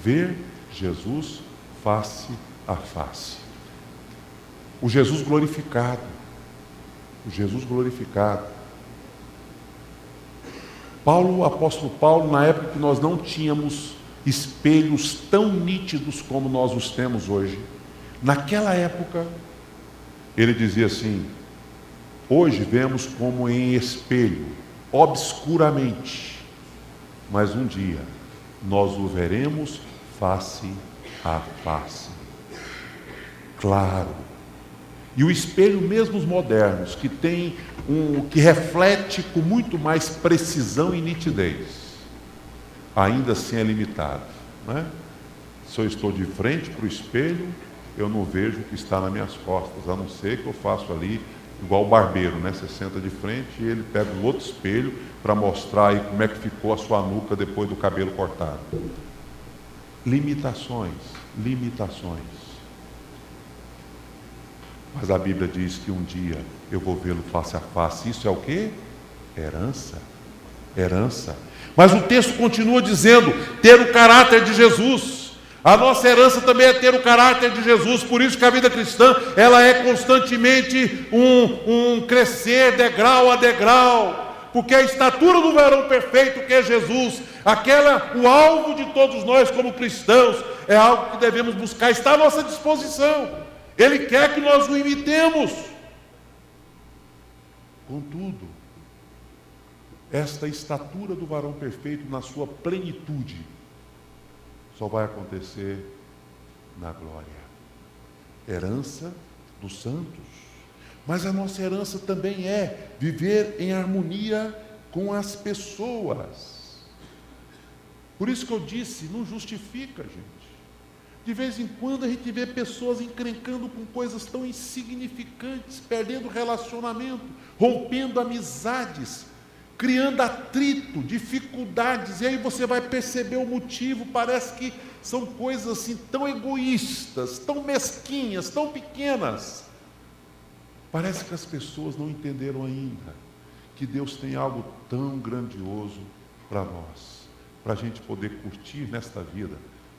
Ver Jesus face a face. O Jesus glorificado. O Jesus glorificado. O apóstolo Paulo, na época que nós não tínhamos espelhos tão nítidos como nós os temos hoje, naquela época, ele dizia assim: hoje vemos como em espelho, obscuramente, mas um dia nós o veremos face a face. Claro. E o espelho, mesmo os modernos, que reflete com muito mais precisão e nitidez, ainda assim é limitado, né? Se eu estou de frente para o espelho, eu não vejo o que está nas minhas costas, a não ser que eu faço ali igual o barbeiro, né? Você senta de frente e ele pega um outro espelho para mostrar aí como é que ficou a sua nuca depois do cabelo cortado. Limitações. Mas a Bíblia diz que um dia eu vou vê-lo face a face. Isso é o quê? Herança. Mas o texto continua dizendo: ter o caráter de Jesus. A nossa herança também é ter o caráter de Jesus. Por isso que a vida cristã, ela é constantemente um crescer degrau a degrau. Porque a estatura do varão perfeito, que é Jesus, o alvo de todos nós como cristãos, é algo que devemos buscar, está à nossa disposição. Ele quer que nós o imitemos. Contudo, esta estatura do varão perfeito na sua plenitude só vai acontecer na glória. Herança dos santos. Mas a nossa herança também é viver em harmonia com as pessoas. Por isso que eu disse, não justifica, gente. De vez em quando a gente vê pessoas encrencando com coisas tão insignificantes, perdendo relacionamento, rompendo amizades, criando atrito, dificuldades, e aí você vai perceber o motivo. Parece que são coisas assim tão egoístas, tão mesquinhas, tão pequenas. Parece que as pessoas não entenderam ainda que Deus tem algo tão grandioso para nós, para a gente poder curtir nesta vida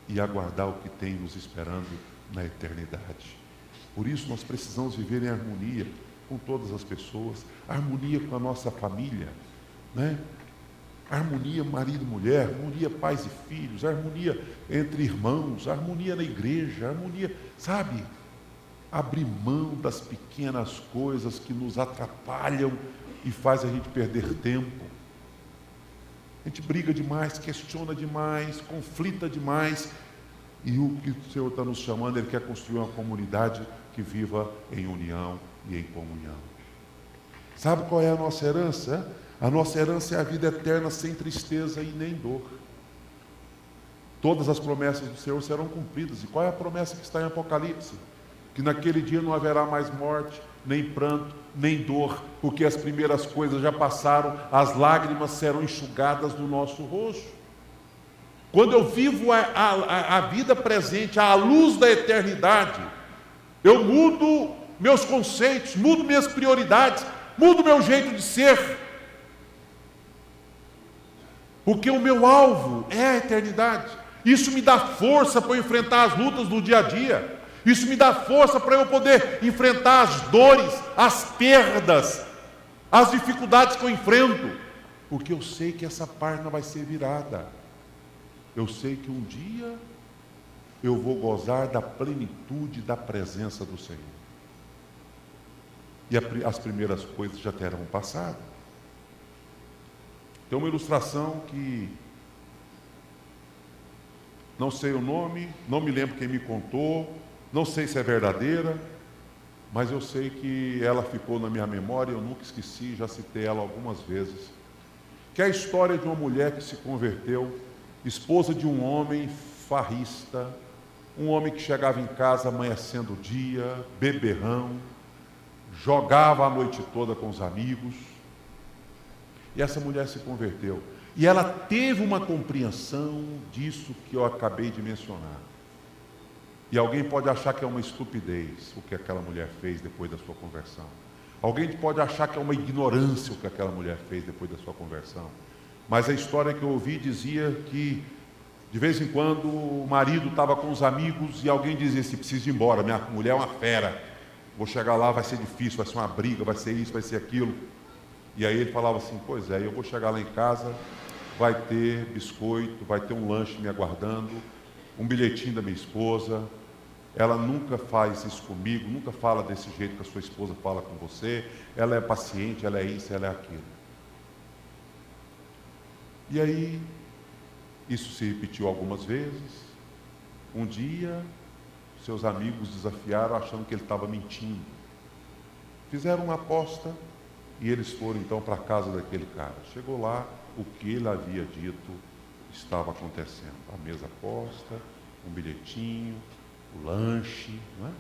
e aguardar o que tem nos esperando na eternidade. Por isso nós precisamos viver em harmonia com todas as pessoas, harmonia com a nossa família, né? Harmonia marido e mulher, harmonia pais e filhos, harmonia entre irmãos, harmonia na igreja, harmonia, sabe? Abrir mão das pequenas coisas que nos atrapalham e faz a gente perder tempo. A gente briga demais, questiona demais, conflita demais. E o que o Senhor está nos chamando, Ele quer construir uma comunidade que viva em união e em comunhão. Sabe qual é a nossa herança? A nossa herança é a vida eterna sem tristeza e nem dor. Todas as promessas do Senhor serão cumpridas. E qual é a promessa que está em Apocalipse? Que naquele dia não haverá mais morte, nem pranto, nem dor, porque as primeiras coisas já passaram, as lágrimas serão enxugadas do nosso rosto. Quando eu vivo a vida presente, à luz da eternidade, eu mudo meus conceitos, mudo minhas prioridades, mudo meu jeito de ser, porque o meu alvo é a eternidade. Isso me dá força para eu enfrentar as lutas do dia a dia. Isso me dá força para eu poder enfrentar as dores, as perdas, as dificuldades que eu enfrento, porque eu sei que essa página vai ser virada. Eu sei que um dia eu vou gozar da plenitude da presença do Senhor. E as primeiras coisas já terão passado. Tem uma ilustração que não sei o nome, não me lembro quem me contou, não sei se é verdadeira, mas eu sei que ela ficou na minha memória, eu nunca esqueci, já citei ela algumas vezes. Que é a história de uma mulher que se converteu, esposa de um homem farrista, um homem que chegava em casa amanhecendo o dia, beberrão, jogava a noite toda com os amigos. E essa mulher se converteu. E ela teve uma compreensão disso que eu acabei de mencionar. E alguém pode achar que é uma estupidez o que aquela mulher fez depois da sua conversão. Alguém pode achar que é uma ignorância o que aquela mulher fez depois da sua conversão. Mas a história que eu ouvi dizia que, de vez em quando, o marido estava com os amigos e alguém dizia assim: preciso ir embora, minha mulher é uma fera, vou chegar lá, vai ser difícil, vai ser uma briga, vai ser isso, vai ser aquilo. E aí ele falava assim: pois é, eu vou chegar lá em casa, vai ter biscoito, vai ter um lanche me aguardando, um bilhetinho da minha esposa. Ela nunca faz isso comigo, nunca fala desse jeito que a sua esposa fala com você. Ela é paciente, ela é isso, ela é aquilo. E aí, isso se repetiu algumas vezes. Um dia, seus amigos desafiaram achando que ele estava mentindo. Fizeram uma aposta e eles foram então para a casa daquele cara. Chegou lá, o que ele havia dito estava acontecendo. A mesa posta, um bilhetinho, o lanche, não é?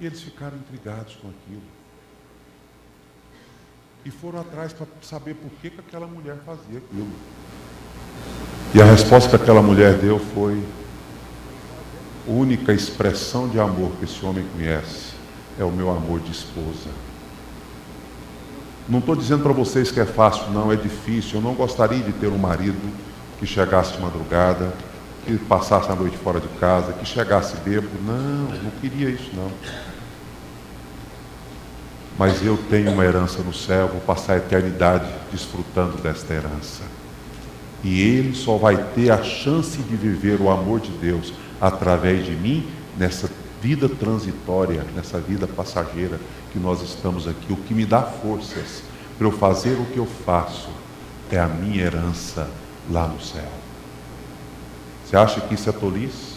E eles ficaram intrigados com aquilo. E foram atrás para saber por que aquela mulher fazia aquilo. E a resposta que aquela mulher deu foi: a única expressão de amor que esse homem conhece é o meu amor de esposa. Não estou dizendo para vocês que é fácil, não, é difícil. Eu não gostaria de ter um marido que chegasse de madrugada, que passasse a noite fora de casa, que chegasse bêbado. Não queria isso, não. Mas eu tenho uma herança no céu, vou passar a eternidade desfrutando desta herança. E ele só vai ter a chance de viver o amor de Deus através de mim, nessa vida transitória, nessa vida passageira que nós estamos aqui. O que me dá forças para eu fazer o que eu faço é a minha herança lá no céu. Você acha que isso é tolice?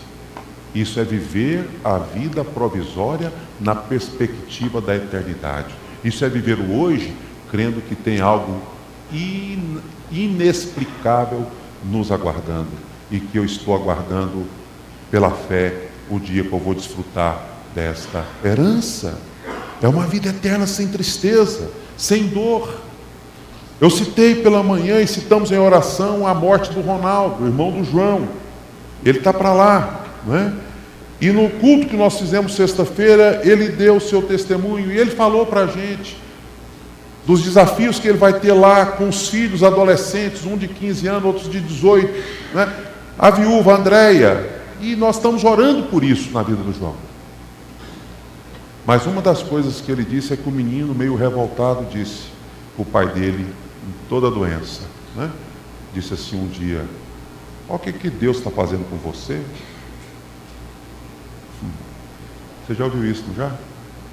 Isso é viver a vida provisória na perspectiva da eternidade. Isso é viver o hoje, crendo que tem algo inexplicável nos aguardando. E que eu estou aguardando pela fé o dia que eu vou desfrutar desta herança. É uma vida eterna sem tristeza, sem dor. Eu citei pela manhã e citamos em oração a morte do Ronaldo, irmão do João. Ele está para lá, não é? E no culto que nós fizemos sexta-feira, ele deu o seu testemunho e ele falou para a gente dos desafios que ele vai ter lá com os filhos adolescentes, um de 15 anos, outros de 18, né? A viúva Andréia, e nós estamos orando por isso na vida do João. Mas uma das coisas que ele disse é que o menino, meio revoltado, disse o pai dele, em toda a doença, né? Disse assim um dia: olha o que Deus está fazendo com você. Você já ouviu isso, não já?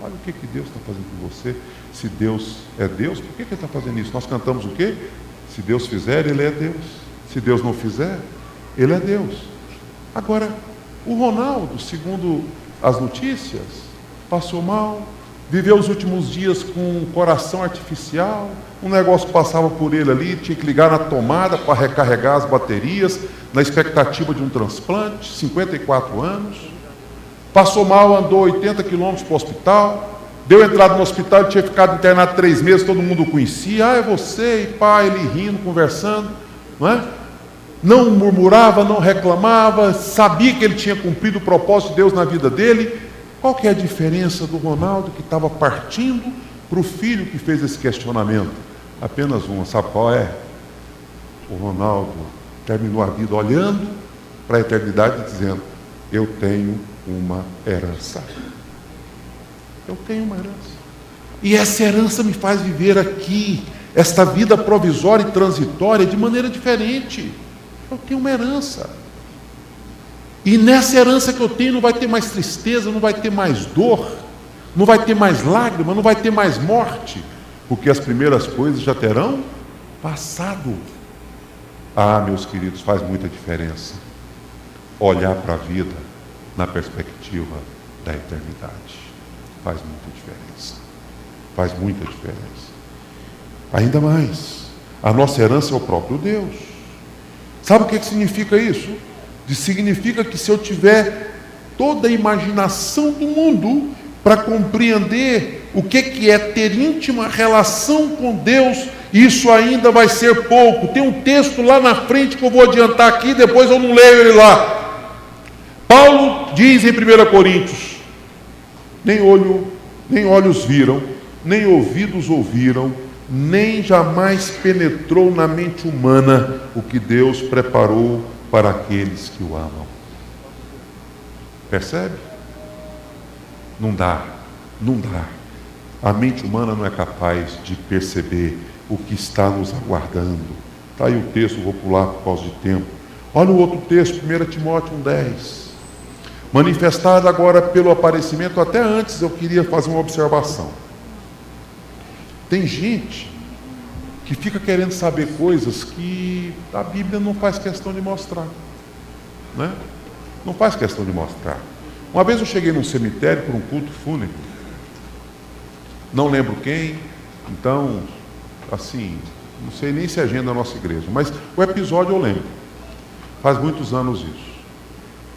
Olha o que Deus está fazendo com você. Se Deus é Deus, por que Ele está fazendo isso? Nós cantamos o quê? Se Deus fizer, Ele é Deus. Se Deus não fizer, Ele é Deus. Agora, o Ronaldo, segundo as notícias, passou mal, viveu os últimos dias com um coração artificial, um negócio passava por ele ali, tinha que ligar na tomada para recarregar as baterias, na expectativa de um transplante, 54 anos. Passou mal, andou 80 quilômetros para o hospital, deu entrada no hospital, ele tinha ficado internado 3 meses, todo mundo o conhecia. Ah, é você, e pai, ele rindo, conversando, não é? Não murmurava, não reclamava, sabia que ele tinha cumprido o propósito de Deus na vida dele. Qual que é a diferença do Ronaldo que estava partindo para o filho que fez esse questionamento? Apenas uma, sabe qual é? O Ronaldo terminou a vida olhando para a eternidade e dizendo: eu tenho uma herança. Eu tenho uma herança. E essa herança me faz viver aqui, esta vida provisória e transitória, de maneira diferente. Eu tenho uma herança. E nessa herança que eu tenho não vai ter mais tristeza, não vai ter mais dor, não vai ter mais lágrima, não vai ter mais morte, porque as primeiras coisas já terão passado. Ah, meus queridos, faz muita diferença olhar para a vida na perspectiva da eternidade. Faz muita diferença. Faz muita diferença. Ainda mais, a nossa herança é o próprio Deus. Sabe o que significa isso? Significa que se eu tiver toda a imaginação do mundo para compreender o que é ter íntima relação com Deus, isso ainda vai ser pouco. Tem um texto lá na frente que eu vou adiantar aqui, depois eu não leio ele lá. Paulo diz em 1 Coríntios: nem olhos viram, nem ouvidos ouviram, nem jamais penetrou na mente humana o que Deus preparou para aqueles que o amam. Percebe? Não dá. A mente humana não é capaz de perceber o que está nos aguardando. Está aí o texto, vou pular por causa de tempo. Olha o outro texto, 1 Timóteo 1,10. Manifestado agora pelo aparecimento, até antes eu queria fazer uma observação. Tem gente que fica querendo saber coisas que a Bíblia não faz questão de mostrar, né? Não faz questão de mostrar. Uma vez eu cheguei num cemitério por um culto fúnebre, não lembro quem, então, assim, não sei nem se é agenda da nossa igreja, mas o episódio eu lembro, faz muitos anos isso.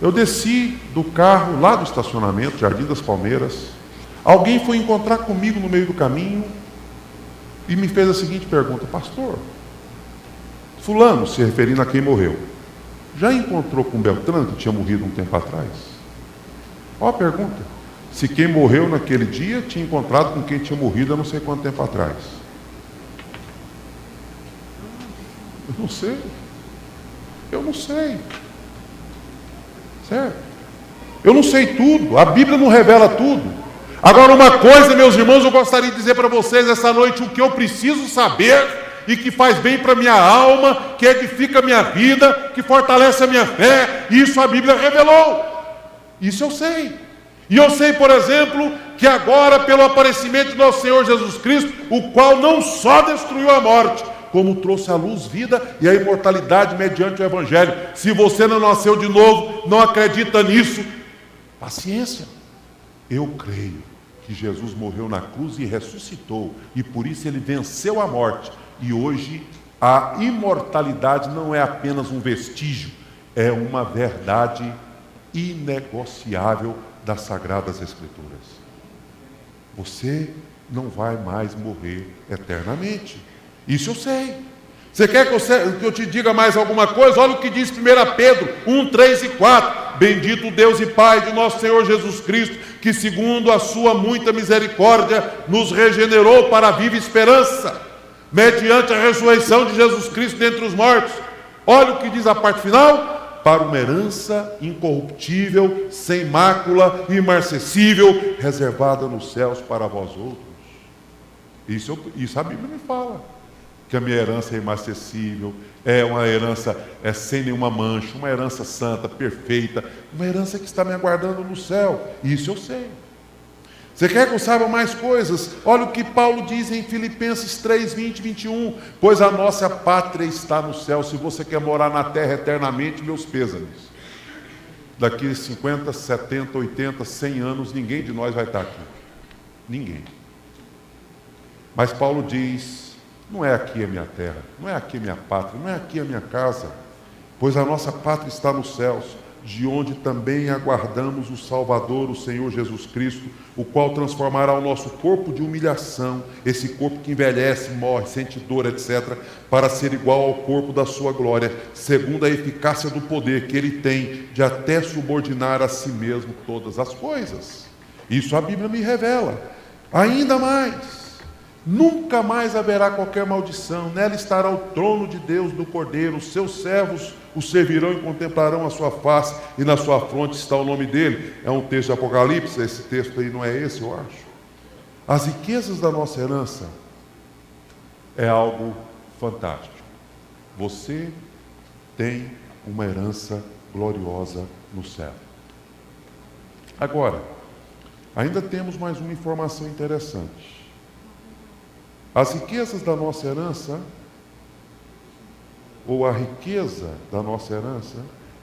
Eu desci do carro lá do estacionamento, Jardim das Palmeiras, alguém foi encontrar comigo no meio do caminho e me fez a seguinte pergunta: pastor, fulano, se referindo a quem morreu, já encontrou com Beltrano, que tinha morrido um tempo atrás? Olha a pergunta. Se quem morreu naquele dia tinha encontrado com quem tinha morrido há não sei quanto tempo atrás. Eu não sei. Certo? Eu não sei tudo, a Bíblia não revela tudo. Agora, uma coisa, meus irmãos, eu gostaria de dizer para vocês essa noite: o que eu preciso saber e que faz bem para a minha alma, que edifica a minha vida, que fortalece a minha fé, isso a Bíblia revelou. Isso eu sei. E eu sei, por exemplo, que agora, pelo aparecimento de nosso Senhor Jesus Cristo, o qual não só destruiu a morte, como trouxe à luz vida e a imortalidade mediante o Evangelho. Se você não nasceu de novo, não acredita nisso, paciência. Eu creio que Jesus morreu na cruz e ressuscitou, e por isso ele venceu a morte. E hoje a imortalidade não é apenas um vestígio, é uma verdade inegociável das Sagradas Escrituras. Você não vai mais morrer eternamente. Isso eu sei. Você quer que eu te diga mais alguma coisa? Olha o que diz 1 Pedro 1, 3 e 4. Bendito Deus e Pai de nosso Senhor Jesus Cristo, que segundo a sua muita misericórdia, nos regenerou para a viva esperança, mediante a ressurreição de Jesus Cristo dentre os mortos. Olha o que diz a parte final: para uma herança incorruptível, sem mácula, imarcessível, reservada nos céus para vós outros. Isso a Bíblia me fala, que a minha herança é imarcessível, é uma herança sem nenhuma mancha, uma herança santa, perfeita, uma herança que está me aguardando no céu. Isso eu sei. Você quer que eu saiba mais coisas? Olha o que Paulo diz em Filipenses 3, 20 e 21. Pois a nossa pátria está no céu. Se você quer morar na terra eternamente, meus pêsames. Daqui 50, 70, 80, 100 anos, ninguém de nós vai estar aqui. Ninguém. Mas Paulo diz: não é aqui a minha terra, não é aqui a minha pátria, não é aqui a minha casa, pois a nossa pátria está nos céus, de onde também aguardamos o Salvador, o Senhor Jesus Cristo, o qual transformará o nosso corpo de humilhação, esse corpo que envelhece, morre, sente dor, etc., para ser igual ao corpo da sua glória, segundo a eficácia do poder que ele tem de até subordinar a si mesmo todas as coisas. Isso a Bíblia me revela. Ainda mais, nunca mais haverá qualquer maldição, nela estará o trono de Deus, do Cordeiro, os seus servos o servirão e contemplarão a sua face, e na sua fronte está o nome dele. É um texto de Apocalipse, esse texto aí não é esse, eu acho. As riquezas da nossa herança é algo fantástico. Você tem uma herança gloriosa no céu. Agora, ainda temos mais uma informação interessante. As riquezas da nossa herança, ou a riqueza da nossa herança,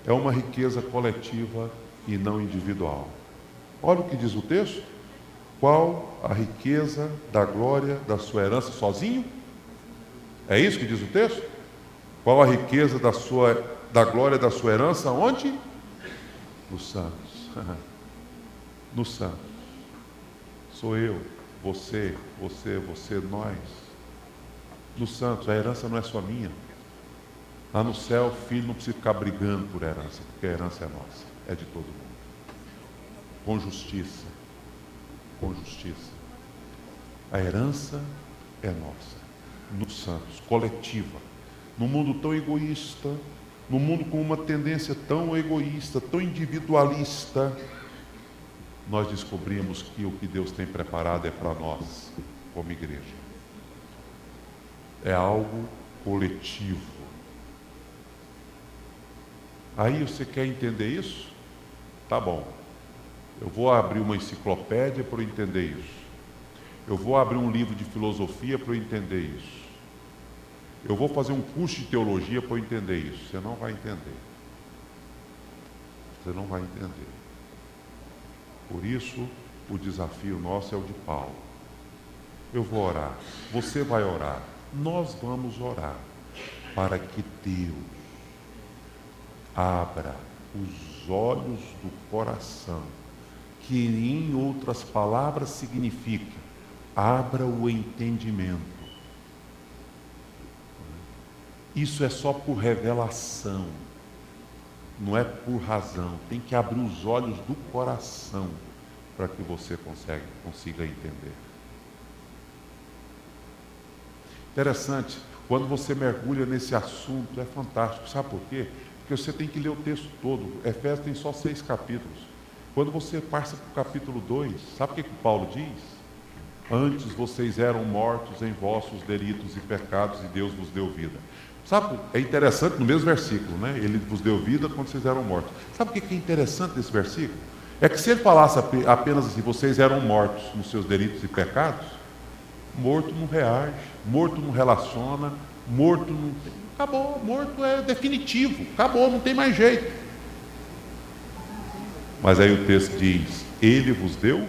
é uma riqueza coletiva e não individual. Olha o que diz o texto. Qual a riqueza da glória da sua herança sozinho? É isso que diz o texto? Qual a riqueza da glória da sua herança? Onde? Nos santos. Nos santos. Sou eu. Você, nós. Nos santos, a herança não é só minha. Lá no céu, o filho não precisa ficar brigando por herança, porque a herança é nossa, é de todo mundo. Com justiça. Com justiça. A herança é nossa. Nos santos, coletiva. Num mundo tão egoísta, num mundo com uma tendência tão egoísta, tão individualista, nós descobrimos que o que Deus tem preparado é para nós, como igreja. É algo coletivo. Aí você quer entender isso? Tá bom. Eu vou abrir uma enciclopédia para eu entender isso. Eu vou abrir um livro de filosofia para eu entender isso. Eu vou fazer um curso de teologia para eu entender isso. Você não vai entender. Você não vai entender. Por isso, o desafio nosso é o de Paulo. Eu vou orar, você vai orar, nós vamos orar, para que Deus abra os olhos do coração, que em outras palavras significa, abra o entendimento. Isso é só por revelação. Não é por razão, tem que abrir os olhos do coração para que você consiga entender. Interessante, quando você mergulha nesse assunto, é fantástico. Sabe por quê? Porque você tem que ler o texto todo. Efésios tem só 6 capítulos. Quando você passa para o capítulo 2, sabe o que Paulo diz? Antes vocês eram mortos em vossos delitos e pecados e Deus vos deu vida. Sabe, é interessante no mesmo versículo, né? Ele vos deu vida quando vocês eram mortos. Sabe o que é interessante nesse versículo? É que se ele falasse apenas assim, vocês eram mortos nos seus delitos e pecados, morto não reage, morto não relaciona, morto não tem. Acabou, morto é definitivo, acabou, não tem mais jeito. Mas aí o texto diz: Ele vos deu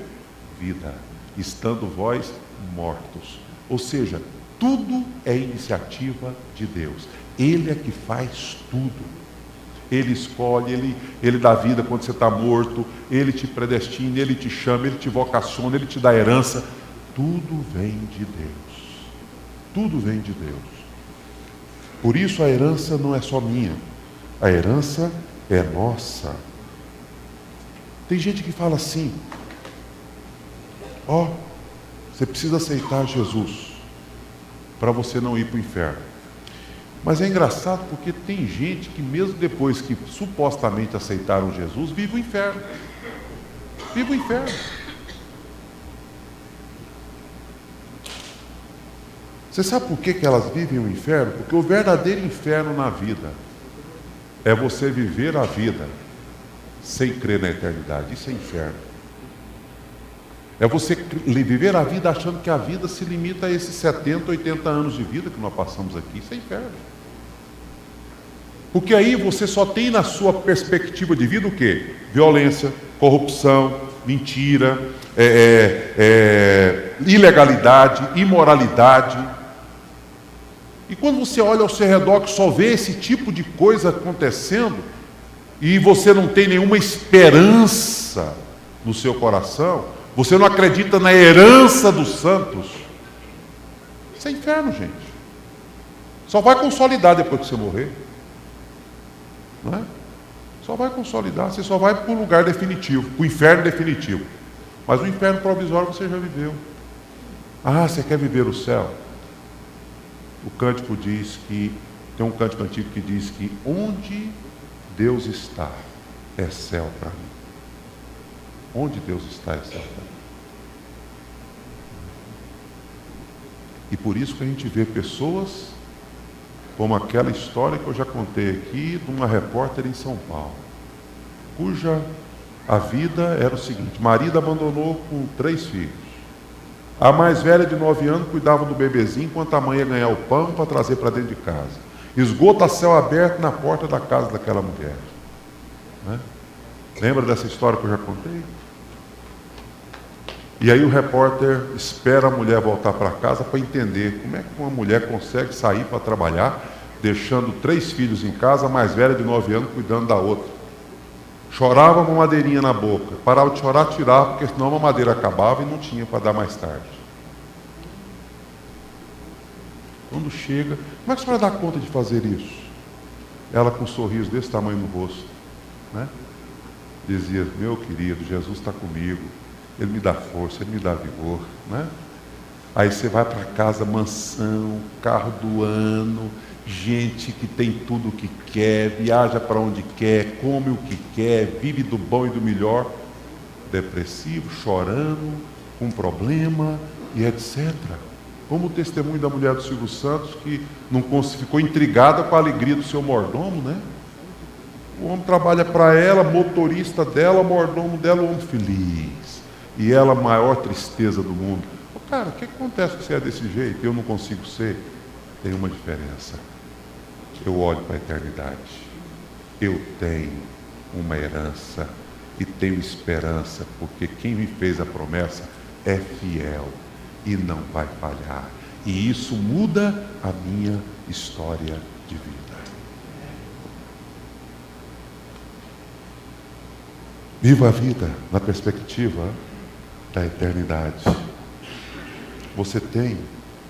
vida, estando vós mortos. Ou seja, tudo é iniciativa de Deus. Ele é que faz tudo. Ele escolhe, Ele dá vida quando você está morto, Ele te predestina, Ele te chama, Ele te vocaciona, Ele te dá herança. Tudo vem de Deus. Tudo vem de Deus. Por isso a herança não é só minha, a herança é nossa. Tem gente que fala assim: ó, você precisa aceitar Jesus para você não ir para o inferno. Mas é engraçado porque tem gente que mesmo depois que supostamente aceitaram Jesus, vive o inferno. Vive o inferno. Você sabe por que elas vivem o inferno? Porque o verdadeiro inferno na vida é você viver a vida sem crer na eternidade. Isso é inferno. É você viver a vida achando que a vida se limita a esses 70, 80 anos de vida que nós passamos aqui. Isso é inferno. Porque aí você só tem na sua perspectiva de vida o quê? Violência, corrupção, mentira, ilegalidade, imoralidade. E quando você olha ao seu redor que só vê esse tipo de coisa acontecendo, e você não tem nenhuma esperança no seu coração, você não acredita na herança dos santos, isso é inferno, gente. Só vai consolidar depois que você morrer. Não é? Só vai consolidar, você só vai para o lugar definitivo, para o inferno definitivo. Mas o inferno provisório você já viveu. Ah, você quer viver o céu? O cântico diz que, tem um cântico antigo que diz que onde Deus está é céu para mim. Onde Deus está é céu para mim. E por isso que a gente vê pessoas como aquela história que eu já contei aqui, de uma repórter em São Paulo, cuja a vida era o seguinte: marido abandonou com 3 filhos. A mais velha, de 9 anos, cuidava do bebezinho enquanto a mãe ia ganhar o pão para trazer para dentro de casa. Esgoto a céu aberto na porta da casa daquela mulher. Né? Lembra dessa história que eu já contei? E aí o repórter espera a mulher voltar para casa para entender como é que uma mulher consegue sair para trabalhar, deixando 3 filhos em casa, a mais velha de 9 anos cuidando da outra. Chorava uma madeirinha na boca, parava de chorar, tirava, porque senão a mamadeira acabava e não tinha para dar mais tarde. Quando chega, como é que a senhora dá conta de fazer isso? Ela com um sorriso desse tamanho no rosto, né? Dizia: meu querido, Jesus está comigo, Ele me dá força, Ele me dá vigor, né? Aí você vai para casa, mansão, carro do ano, gente que tem tudo o que quer, viaja para onde quer, come o que quer, vive do bom e do melhor, depressivo, chorando, com problema e etc. Como o testemunho da mulher do Silvio Santos, que não ficou intrigada com a alegria do seu mordomo, né? O homem trabalha para ela, motorista dela, mordomo dela, o homem feliz. E ela, a maior tristeza do mundo. Cara, o que acontece que você é desse jeito? Eu não consigo ser. Tem uma diferença. Eu olho para a eternidade. Eu tenho uma herança e tenho esperança, porque quem me fez a promessa é fiel e não vai falhar. E isso muda a minha história de vida. Viva a vida na perspectiva da eternidade. Você tem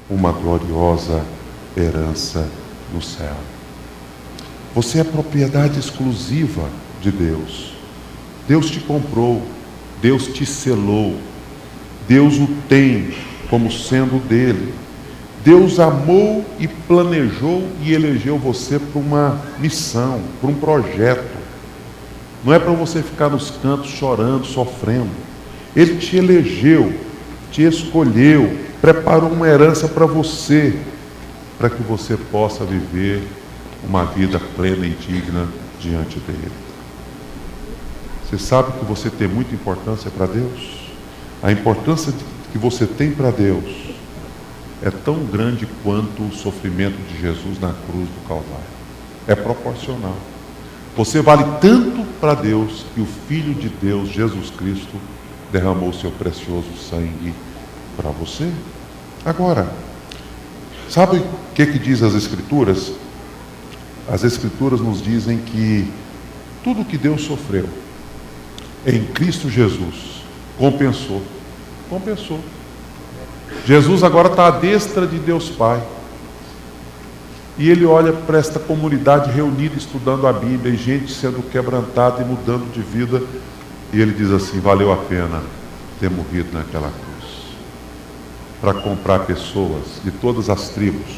uma gloriosa herança no céu. Você é propriedade exclusiva de Deus. Deus te comprou, Deus te selou, Deus o tem como sendo dele. Deus amou e planejou e elegeu você para uma missão, para um projeto. Não é para você ficar nos cantos chorando, sofrendo. Ele te elegeu, te escolheu, preparou uma herança para você, para que você possa viver uma vida plena e digna diante dele. Você sabe que você tem muita importância para Deus? A importância que você tem para Deus é tão grande quanto o sofrimento de Jesus na cruz do Calvário. É proporcional. Você vale tanto para Deus que o Filho de Deus, Jesus Cristo, derramou o seu precioso sangue para você. Agora, sabe o que diz as Escrituras? As Escrituras nos dizem que tudo que Deus sofreu em Cristo Jesus compensou. Jesus agora está à destra de Deus Pai. E Ele olha para esta comunidade reunida, estudando a Bíblia, e gente sendo quebrantada e mudando de vida. E Ele diz assim: valeu a pena ter morrido naquela cruz, para comprar pessoas de todas as tribos,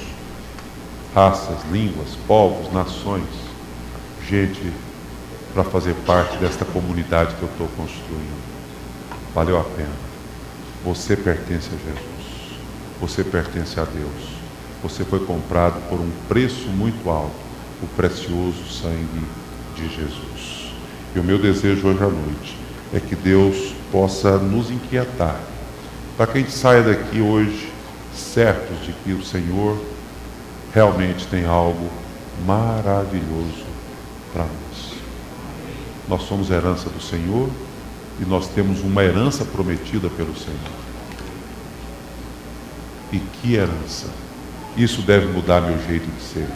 raças, línguas, povos, nações, gente para fazer parte desta comunidade que eu estou construindo. Valeu a pena. Você pertence a Jesus, você pertence a Deus. Você foi comprado por um preço muito alto, o precioso sangue de Jesus. E o meu desejo hoje à noite é que Deus possa nos inquietar, para que a gente saia daqui hoje certos de que o Senhor realmente tem algo maravilhoso para nós. Nós somos herança do Senhor e nós temos uma herança prometida pelo Senhor. E que herança! Isso deve mudar meu jeito de ser,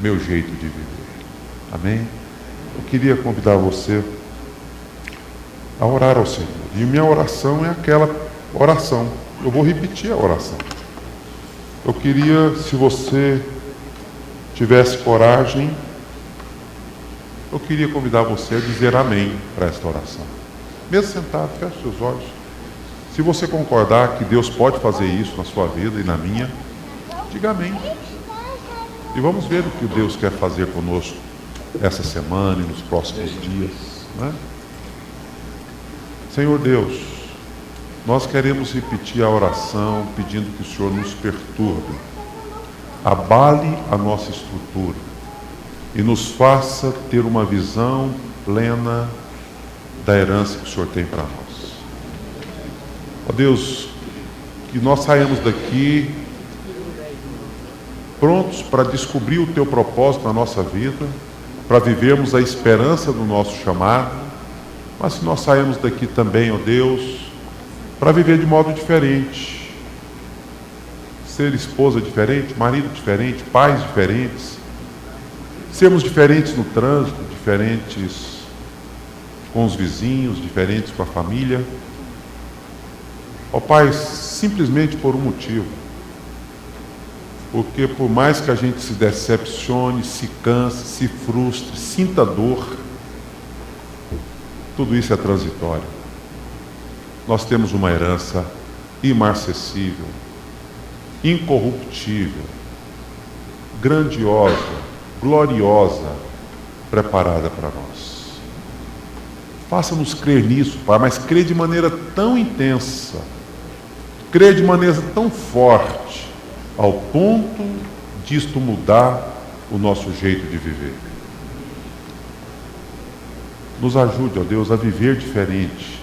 meu jeito de viver. Amém? Eu queria convidar você a orar ao Senhor. E minha oração é aquela oração. Eu vou repetir a oração. Eu queria, se você tivesse coragem, eu queria convidar você a dizer amém para esta oração. Mesmo sentado, feche seus olhos. Se você concordar que Deus pode fazer isso na sua vida e na minha, diga amém. E vamos ver o que Deus quer fazer conosco essa semana e nos próximos dias, né? Senhor Deus, nós queremos repetir a oração pedindo que o Senhor nos perturbe, abale a nossa estrutura e nos faça ter uma visão plena da herança que o Senhor tem para nós. Ó Deus, que nós saímos daqui prontos para descobrir o Teu propósito na nossa vida, para vivermos a esperança do nosso chamado, mas que nós saímos daqui também, ó Deus, para viver de modo diferente, ser esposa diferente, marido diferente, pais diferentes, sermos diferentes no trânsito, diferentes com os vizinhos, diferentes com a família, ó Pai, simplesmente por um motivo. Porque por mais que a gente se decepcione, se canse, se frustre, sinta dor, tudo isso é transitório. Nós temos uma herança imarcessível, incorruptível, grandiosa, gloriosa, preparada para nós. Faça-nos crer nisso, Pai, mas crer de maneira tão intensa, crer de maneira tão forte, ao ponto disto mudar o nosso jeito de viver. Nos ajude, ó Deus, a viver diferente,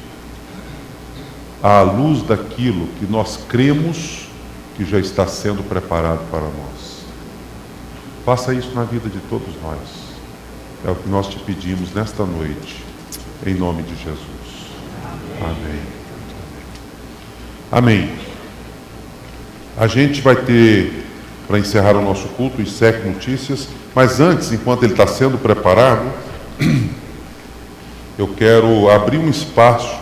à luz daquilo que nós cremos que já está sendo preparado para nós. Faça isso na vida de todos nós. É o que nós te pedimos nesta noite, em nome de Jesus. Amém. Amém. A gente vai ter, para encerrar o nosso culto, o ISEC Notícias, mas antes, enquanto ele está sendo preparado, eu quero abrir um espaço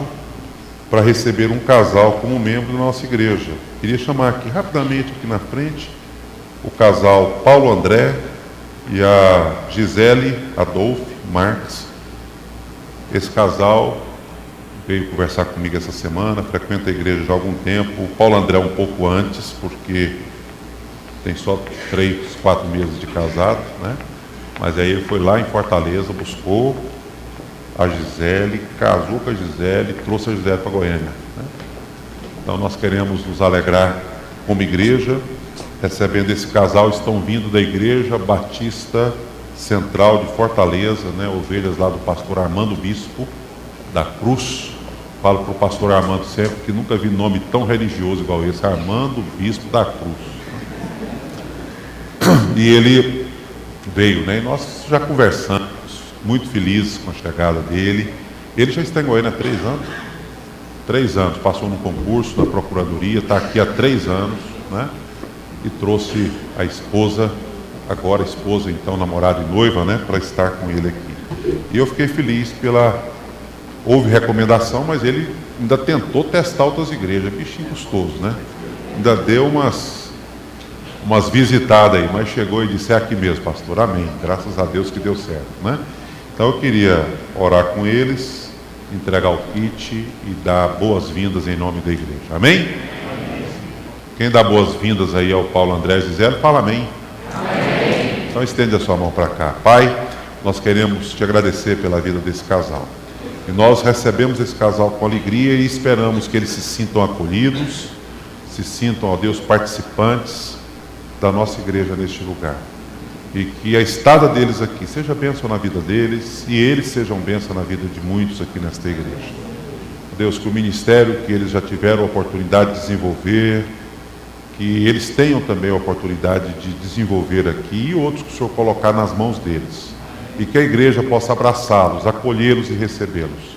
para receber um casal como membro da nossa igreja. Queria chamar aqui rapidamente, aqui na frente, o casal Paulo André e a Gisele Adolfo Marques. Esse casal veio conversar comigo essa semana, frequenta a igreja já há algum tempo. O Paulo André um pouco antes, porque tem só 3, 4 meses de casado, né? Mas aí ele foi lá em Fortaleza, buscou a Gisele, casou com a Gisele, trouxe a Gisele para Goiânia, né? Então nós queremos nos alegrar como igreja, recebendo esse casal. Estão vindo da Igreja Batista Central de Fortaleza, né? Ovelhas lá do pastor Armando Bispo da Cruz, falo para o pastor Armando sempre que nunca vi nome tão religioso igual esse, Armando Bispo da Cruz. E ele veio, né? E nós já conversamos, muito felizes com a chegada dele. Ele já está em Goiânia há 3 anos. 3 anos, passou num concurso da Procuradoria, está aqui há 3 anos, né? E trouxe a esposa, agora a esposa, então namorada e noiva, né? Para estar com ele aqui. E eu fiquei feliz houve recomendação, mas ele ainda tentou testar outras igrejas, bichinho custoso, né? Ainda deu umas visitadas aí, mas chegou e disse: é aqui mesmo, pastor, amém, graças a Deus que deu certo, né? Então eu queria orar com eles, entregar o kit e dar boas-vindas em nome da igreja, amém? Quem dá boas-vindas aí ao Paulo André Gisele, fala amém. Amém. Então estende a sua mão para cá. Pai, nós queremos te agradecer pela vida desse casal. E nós recebemos esse casal com alegria e esperamos que eles se sintam acolhidos, se sintam, ó Deus, participantes da nossa igreja neste lugar. E que a estada deles aqui seja bênção na vida deles e eles sejam bênção na vida de muitos aqui nesta igreja. Deus, que o ministério que eles já tiveram a oportunidade de desenvolver, que eles tenham também a oportunidade de desenvolver aqui e outros que o Senhor colocar nas mãos deles. E que a igreja possa abraçá-los, acolhê-los e recebê-los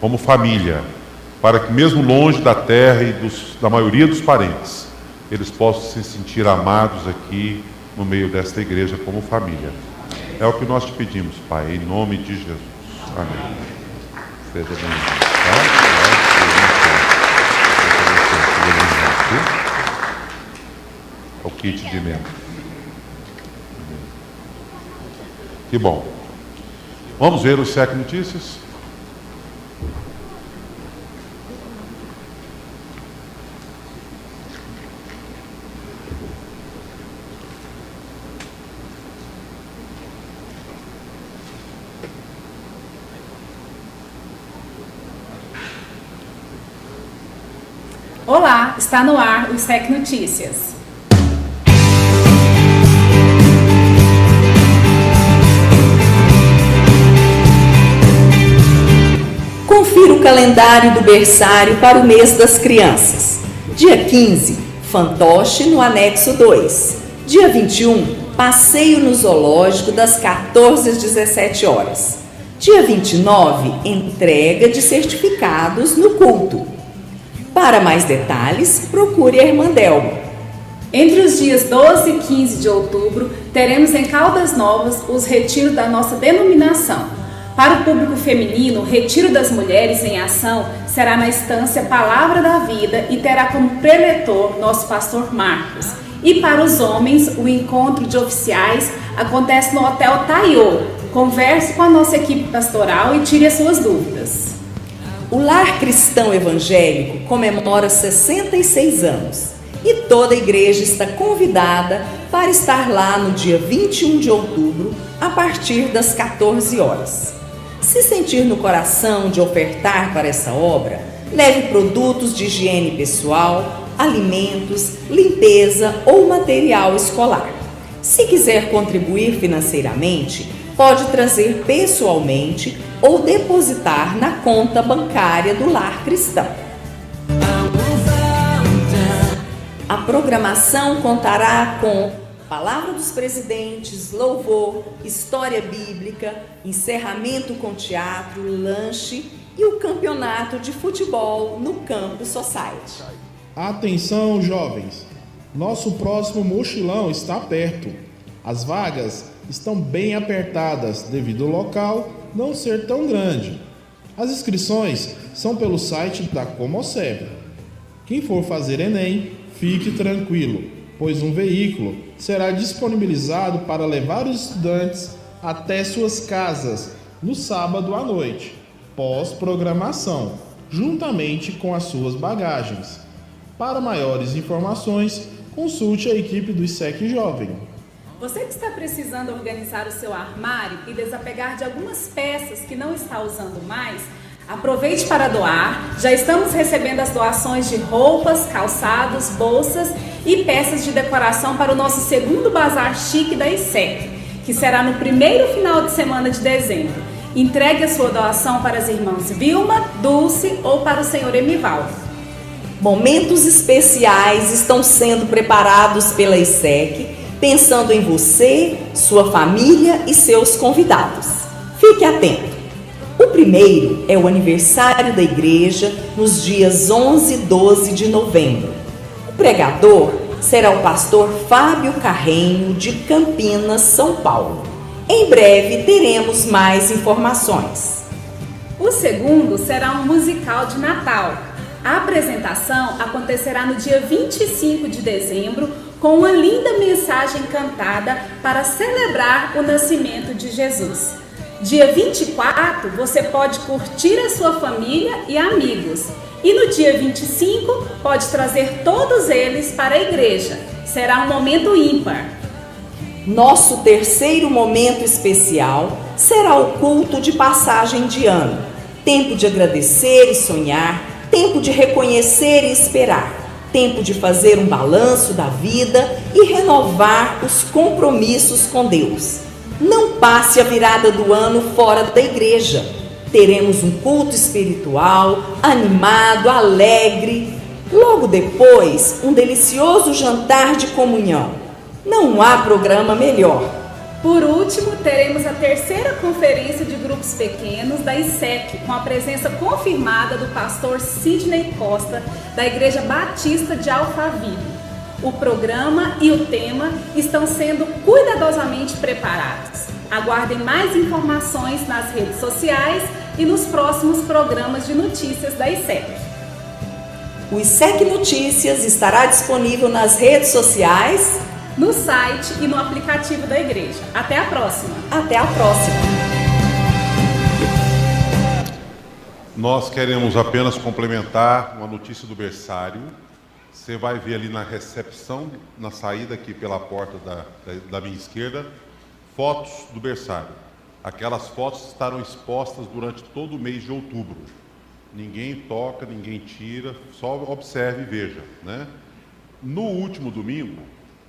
como família, para que mesmo longe da terra e da maioria dos parentes, eles possam se sentir amados aqui no meio desta igreja como família. É o que nós te pedimos, Pai, em nome de Jesus. Amém. Seja bem-vindo. É o kit de membro. Que bom. Vamos ver o SEC Notícias. Olá, está no ar o SEC Notícias. Confira o calendário do berçário para o mês das crianças. Dia 15, fantoche no anexo 2. Dia 21, passeio no zoológico das 14 às 17 horas. Dia 29, entrega de certificados no culto. Para mais detalhes, procure a irmã Delma. Entre os dias 12 e 15 de outubro, teremos em Caldas Novas os retiros da nossa denominação. Para o público feminino, o Retiro das Mulheres em Ação será na estância Palavra da Vida e terá como preletor nosso pastor Marcos. E para os homens, o encontro de oficiais acontece no Hotel Taiô. Converse com a nossa equipe pastoral e tire as suas dúvidas. O Lar Cristão Evangélico comemora 66 anos e toda a igreja está convidada para estar lá no dia 21 de outubro, a partir das 14 horas. Se sentir no coração de ofertar para essa obra, leve produtos de higiene pessoal, alimentos, limpeza ou material escolar. Se quiser contribuir financeiramente, pode trazer pessoalmente ou depositar na conta bancária do Lar Cristão. A programação contará com Palavra dos Presidentes, louvor, história bíblica, encerramento com teatro, lanche e o campeonato de futebol no Campus Society. Atenção, jovens! Nosso próximo mochilão está perto. As vagas estão bem apertadas devido ao local não ser tão grande. As inscrições são pelo site da Comoceb. Quem for fazer Enem, fique tranquilo, pois um veículo será disponibilizado para levar os estudantes até suas casas no sábado à noite, pós-programação, juntamente com as suas bagagens. Para maiores informações, consulte a equipe do ISEC Jovem. Você que está precisando organizar o seu armário e desapegar de algumas peças que não está usando mais, aproveite para doar. Já estamos recebendo as doações de roupas, calçados, bolsas e peças de decoração para o nosso segundo bazar chique da ISEC, que será no primeiro final de semana de dezembro. Entregue a sua doação para as irmãs Vilma, Dulce ou para o senhor Emivaldo. Momentos especiais estão sendo preparados pela ISEC, pensando em você, sua família e seus convidados. Fique atento! O primeiro é o aniversário da igreja, nos dias 11 e 12 de novembro. O pregador será o pastor Fábio Carreño, de Campinas, São Paulo. Em breve teremos mais informações. O segundo será um musical de Natal. A apresentação acontecerá no dia 25 de dezembro, com uma linda mensagem cantada para celebrar o nascimento de Jesus. Dia 24, você pode curtir a sua família e amigos. E no dia 25, pode trazer todos eles para a igreja. Será um momento ímpar. Nosso terceiro momento especial será o culto de passagem de ano. Tempo de agradecer e sonhar, tempo de reconhecer e esperar, tempo de fazer um balanço da vida e renovar os compromissos com Deus. Não passe a virada do ano fora da igreja. Teremos um culto espiritual, animado, alegre. Logo depois, um delicioso jantar de comunhão. Não há programa melhor. Por último, teremos a terceira conferência de grupos pequenos da ISEC, com a presença confirmada do pastor Sidney Costa, da Igreja Batista de Alphaville. O programa e o tema estão sendo cuidadosamente preparados. Aguardem mais informações nas redes sociais e nos próximos programas de notícias da ISEC. O ISEC Notícias estará disponível nas redes sociais, no site e no aplicativo da igreja. Até a próxima! Até a próxima! Nós queremos apenas complementar uma notícia do berçário. Você vai ver ali na recepção, na saída aqui pela porta da minha esquerda, fotos do berçário. Aquelas fotos estarão expostas durante todo o mês de outubro. Ninguém toca, ninguém tira, só observe e veja, né? No último domingo,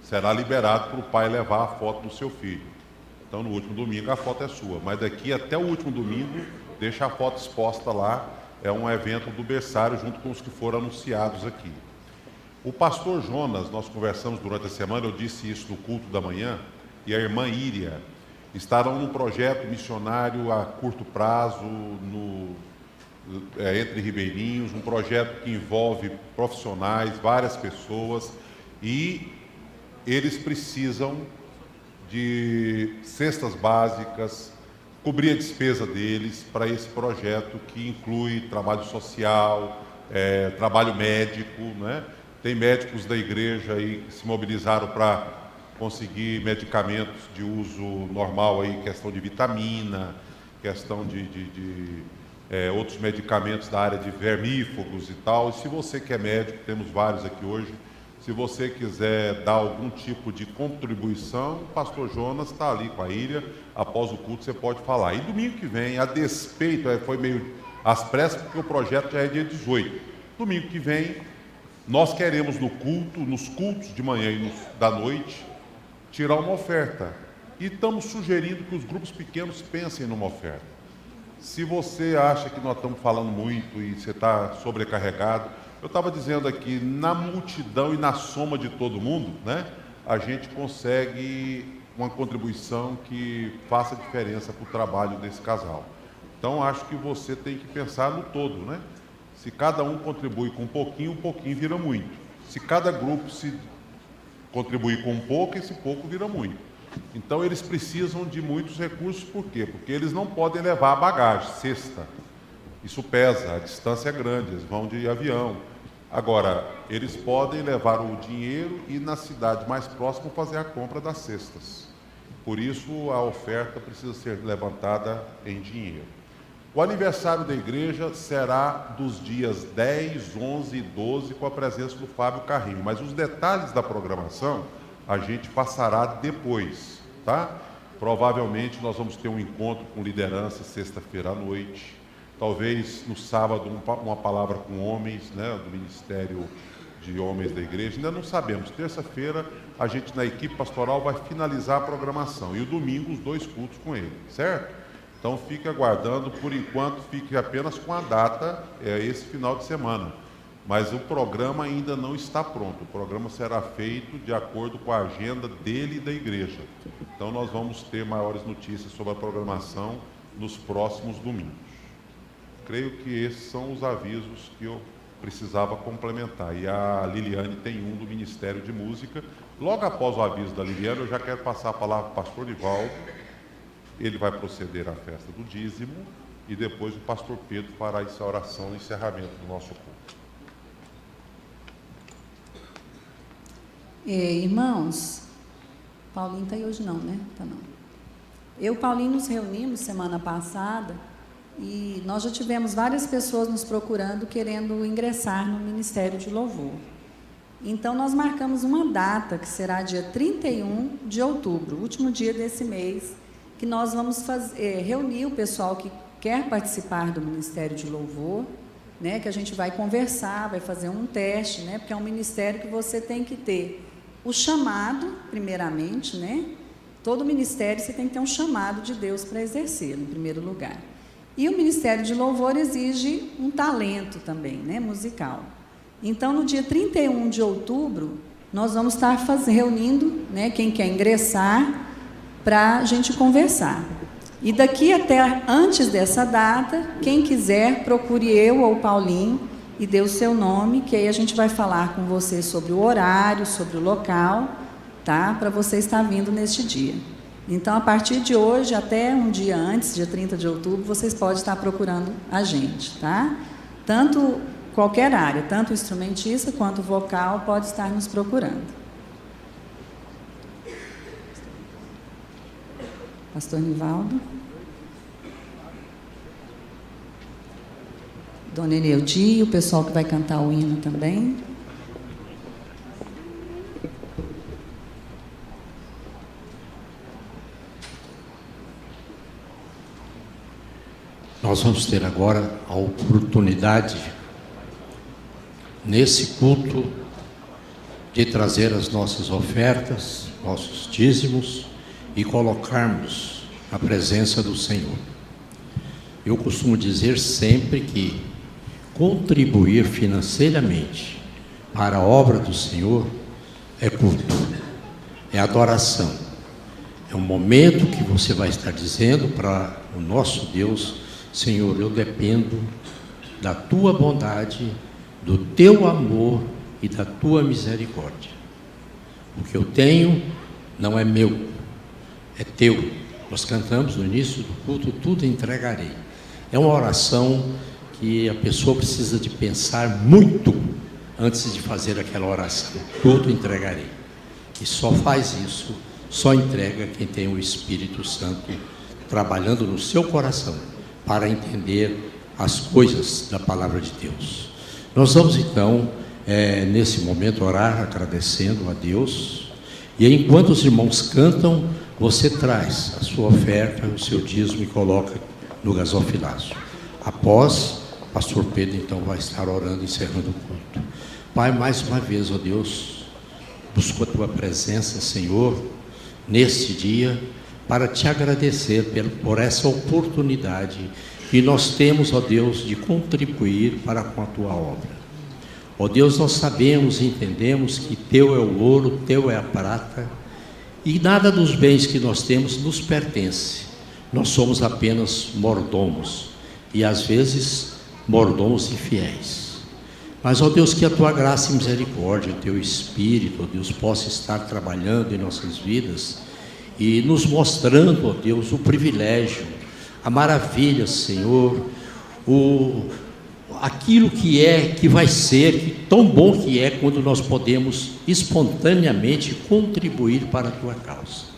será liberado para o pai levar a foto do seu filho. Então, no último domingo, a foto é sua. Mas daqui até o último domingo, deixa a foto exposta lá. É um evento do berçário, junto com os que foram anunciados aqui. O pastor Jonas, nós conversamos durante a semana, eu disse isso no culto da manhã, e a irmã Íria estarão num projeto missionário a curto prazo, entre ribeirinhos, um projeto que envolve profissionais, várias pessoas, e eles precisam de cestas básicas, cobrir a despesa deles para esse projeto que inclui trabalho social, trabalho médico, né? Tem médicos da igreja aí que se mobilizaram para conseguir medicamentos de uso normal, aí, questão de vitamina, questão de outros medicamentos da área de vermífugos e tal. E se você que é médico, temos vários aqui hoje, se você quiser dar algum tipo de contribuição, o pastor Jonas está ali com a Íria, após o culto você pode falar. E domingo que vem, a despeito, foi meio às pressas, porque o projeto já é dia 18. Domingo que vem, nós queremos nos cultos de manhã e da noite, tirar uma oferta. E estamos sugerindo que os grupos pequenos pensem numa oferta. Se você acha que nós estamos falando muito e você está sobrecarregado, eu estava dizendo aqui, na multidão e na soma de todo mundo, né, a gente consegue uma contribuição que faça diferença para o trabalho desse casal. Então, acho que você tem que pensar no todo, né? Se cada um contribui com um pouquinho vira muito. Se cada grupo se contribuir com um pouco, esse pouco vira muito. Então, eles precisam de muitos recursos, por quê? Porque eles não podem levar a bagagem, cesta. Isso pesa, a distância é grande, eles vão de avião. Agora, eles podem levar o dinheiro e na cidade mais próxima fazer a compra das cestas. Por isso, a oferta precisa ser levantada em dinheiro. O aniversário da igreja será dos dias 10, 11 e 12, com a presença do Fábio Carreño. Mas os detalhes da programação a gente passará depois, tá? Provavelmente nós vamos ter um encontro com liderança sexta-feira à noite. Talvez no sábado uma palavra com homens, né, do Ministério de Homens da Igreja. Ainda não sabemos. Terça-feira a gente na equipe pastoral vai finalizar a programação. E o domingo os 2 cultos com ele, certo? Então fique aguardando, por enquanto fique apenas com a data, esse final de semana. Mas o programa ainda não está pronto. O programa será feito de acordo com a agenda dele e da igreja. Então nós vamos ter maiores notícias sobre a programação nos próximos domingos. Creio que esses são os avisos que eu precisava complementar. E a Liliane tem um do Ministério de Música. Logo após o aviso da Liliane, eu já quero passar a palavra para o pastor Nivaldo. Ele vai proceder à festa do dízimo e depois o pastor Pedro fará essa oração no encerramento do nosso culto. Irmãos, Paulinho está aí hoje não, né? Tá não. Eu e Paulinho nos reunimos semana passada e nós já tivemos várias pessoas nos procurando, querendo ingressar no Ministério de Louvor. Então, nós marcamos uma data, que será dia 31 de outubro, último dia desse mês, que nós vamos reunir o pessoal que quer participar do Ministério de Louvor, né? Que a gente vai conversar, vai fazer um teste, né? Porque é um ministério que você tem que ter o chamado, primeiramente, né? Todo ministério você tem que ter um chamado de Deus para exercer, em primeiro lugar. E o Ministério de Louvor exige um talento também, né? Musical. Então, no dia 31 de outubro, nós vamos estar reunindo, né? Quem quer ingressar, para a gente conversar. E daqui até antes dessa data, quem quiser, procure eu ou o Paulinho e dê o seu nome, que aí a gente vai falar com você sobre o horário, sobre o local, tá? Para você estar vindo neste dia. Então, a partir de hoje, até um dia antes, dia 30 de outubro, vocês podem estar procurando a gente, tá? Tanto qualquer área, tanto o instrumentista quanto o vocal pode estar nos procurando. Pastor Nivaldo. Dona Eneudia, o pessoal que vai cantar o hino também. Nós vamos ter agora a oportunidade, nesse culto, de trazer as nossas ofertas, nossos dízimos e colocarmos na presença do Senhor. Eu costumo dizer sempre que contribuir financeiramente para a obra do Senhor é culto, é adoração. É um momento que você vai estar dizendo para o nosso Deus: Senhor, eu dependo da Tua bondade, do Teu amor e da Tua misericórdia. O que eu tenho não é meu, é Teu. Nós cantamos no início do culto: tudo entregarei. É uma oração que a pessoa precisa de pensar muito antes de fazer aquela oração. Tudo entregarei. E só faz isso, só entrega quem tem o Espírito Santo trabalhando no seu coração para entender as coisas da palavra de Deus. Nós vamos então, nesse momento, orar agradecendo a Deus. E enquanto os irmãos cantam, você traz a sua oferta, o seu dízimo e coloca no gasofilácio. Após, o pastor Pedro então vai estar orando, encerrando o culto. Pai, mais uma vez, ó Deus, busco a Tua presença, Senhor, neste dia, para Te agradecer por essa oportunidade que nós temos, ó Deus, de contribuir para com a Tua obra. Ó Deus, nós sabemos e entendemos que Teu é o ouro, Teu é a prata, e nada dos bens que nós temos nos pertence. Nós somos apenas mordomos, e às vezes mordomos infiéis. Mas, ó Deus, que a Tua graça e misericórdia, o Teu Espírito, ó Deus, possa estar trabalhando em nossas vidas e nos mostrando, ó Deus, o privilégio, a maravilha, Senhor, aquilo que vai ser, que tão bom que é quando nós podemos espontaneamente contribuir para a Tua causa.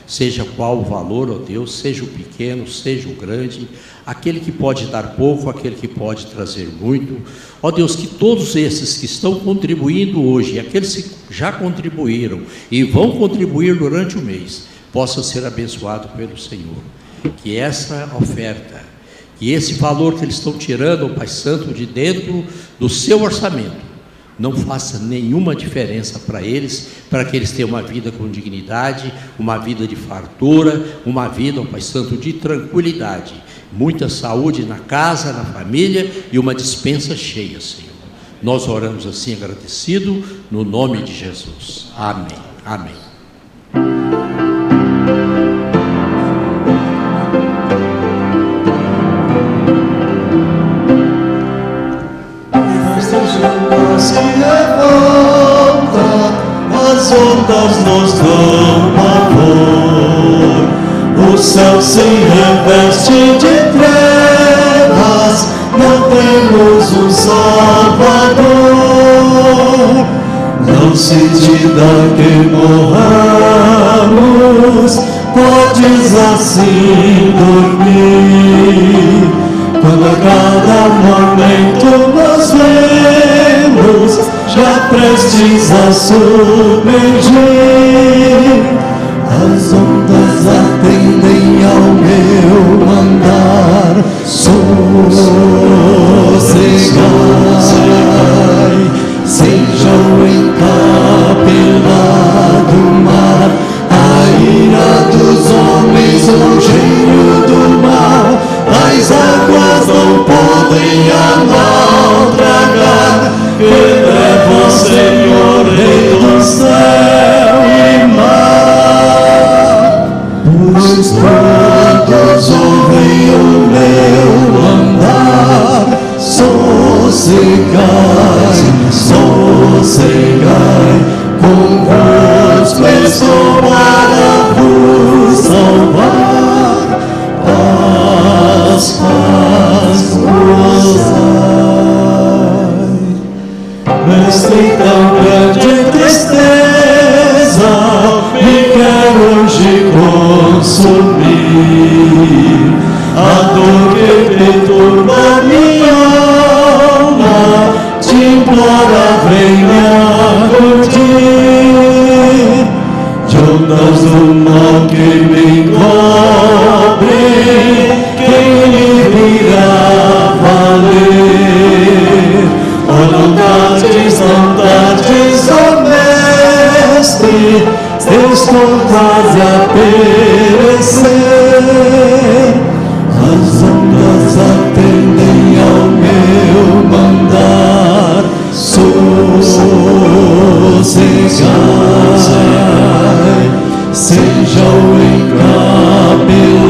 Seja qual o valor, ó Deus, seja o pequeno, seja o grande, aquele que pode dar pouco, aquele que pode trazer muito. Ó Deus, que todos esses que estão contribuindo hoje, aqueles que já contribuíram e vão contribuir durante o mês, possam ser abençoados pelo Senhor. Que essa oferta, que esse valor que eles estão tirando, ó Pai Santo, de dentro do seu orçamento, não faça nenhuma diferença para eles, para que eles tenham uma vida com dignidade, uma vida de fartura, uma vida, ó Pai Santo, de tranquilidade, muita saúde na casa, na família e uma despensa cheia, Senhor. Nós oramos assim agradecido, no nome de Jesus. Amém. Amém. Se revolta, as ondas nos dão pavor, o céu se reveste de trevas, não temos um Salvador. Não se diga que morramos, podes assim dormir, quando a cada momento nos vemos já prestes a submergir. As ondas atendem ao meu andar, sossegai, seja o encapelar do mar, a ira dos homens, o gênio do mal. As águas não podem a naufragar, que leva o Senhor, Rei do céu e mar. Pois todos ouvem o meu andar, sossegai, sossegai, convosco estou para vos salvar. Paz, paz, gozai. Mestre, tão grande tristeza me quer hoje consumir, a dor que perturba minha alma te implora, venha curtir. De ondas do mal que me encobrem, quem me virá valer? Oh, não tardes, ó Mestre, estou quase a perecer. As ondas atendem ao meu mandar, sossegai, seja o encapelar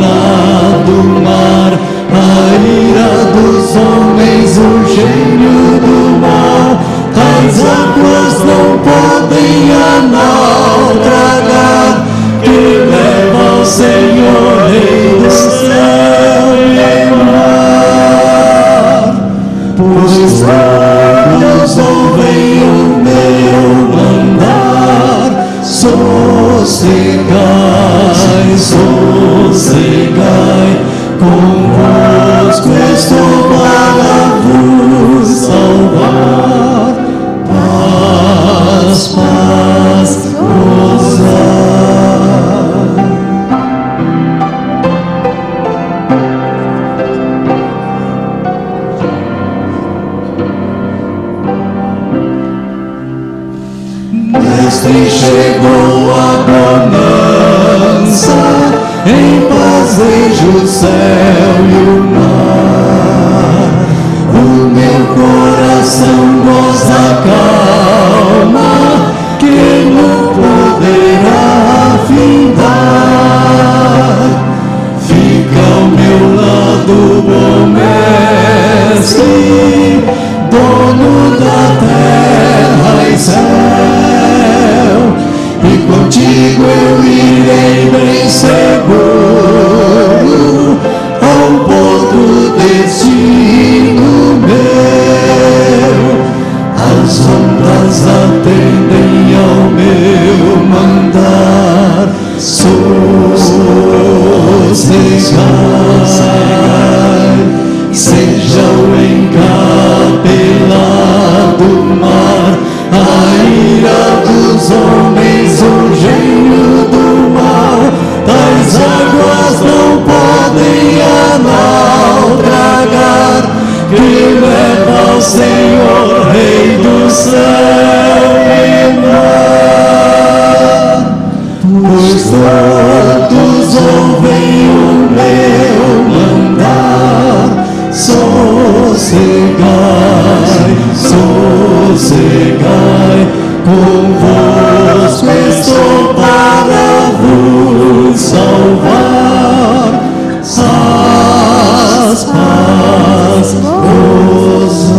do mar, a ira dos homens, o gênio do mal. As águas não podem a naufragar, que leva o Senhor, Rei do céu e mar. Pois todos ouvem o meu andar, sossegai, sossegai, convosco estou para vos salvar. Paz, paz, gozai. Mestre, chegou a bonança, em paz vejo o céu e o mar. O meu coração goza calma, que não poderá findar. Fica ao meu lado, bom Mestre, dono da terra e céu, e contigo eu irei bem seguro ao porto destino meu. As ondas atendem ao meu mandar, sossegai, seja o encapelar do mar, a ira dos homens, o gênio do mal. Tais águas não podem a naufragar, as paz gozai.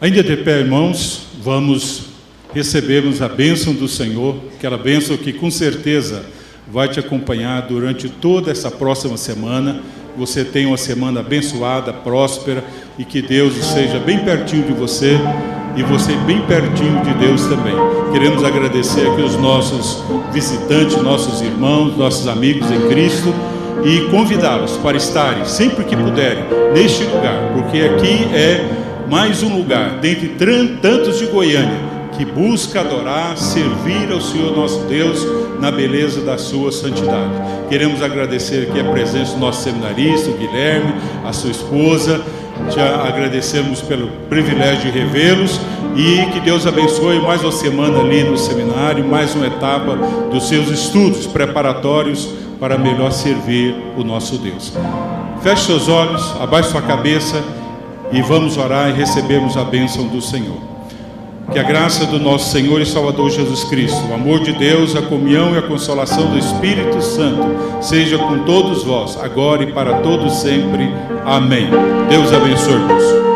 Ainda de pé, irmãos, vamos recebermos a bênção do Senhor, aquela bênção que com certeza vai te acompanhar durante toda essa próxima semana. Você tenha uma semana abençoada, próspera, e que Deus esteja bem pertinho de você e você bem pertinho de Deus também. Queremos agradecer aqui os nossos visitantes, nossos irmãos, nossos amigos em Cristo, e convidá-los para estarem sempre que puderem neste lugar, porque aqui é mais um lugar, dentre tantos de Goiânia, que busca adorar, servir ao Senhor nosso Deus na beleza da sua santidade. Queremos agradecer aqui a presença do nosso seminarista, o Guilherme, a sua esposa. Te agradecemos pelo privilégio de revê-los e que Deus abençoe mais uma semana ali no seminário, mais uma etapa dos seus estudos preparatórios para melhor servir o nosso Deus. Feche seus olhos, abaixe sua cabeça e vamos orar e recebermos a bênção do Senhor. Que a graça do nosso Senhor e Salvador Jesus Cristo, o amor de Deus, a comunhão e a consolação do Espírito Santo seja com todos vós, agora e para todos sempre. Amém. Deus abençoe-vos.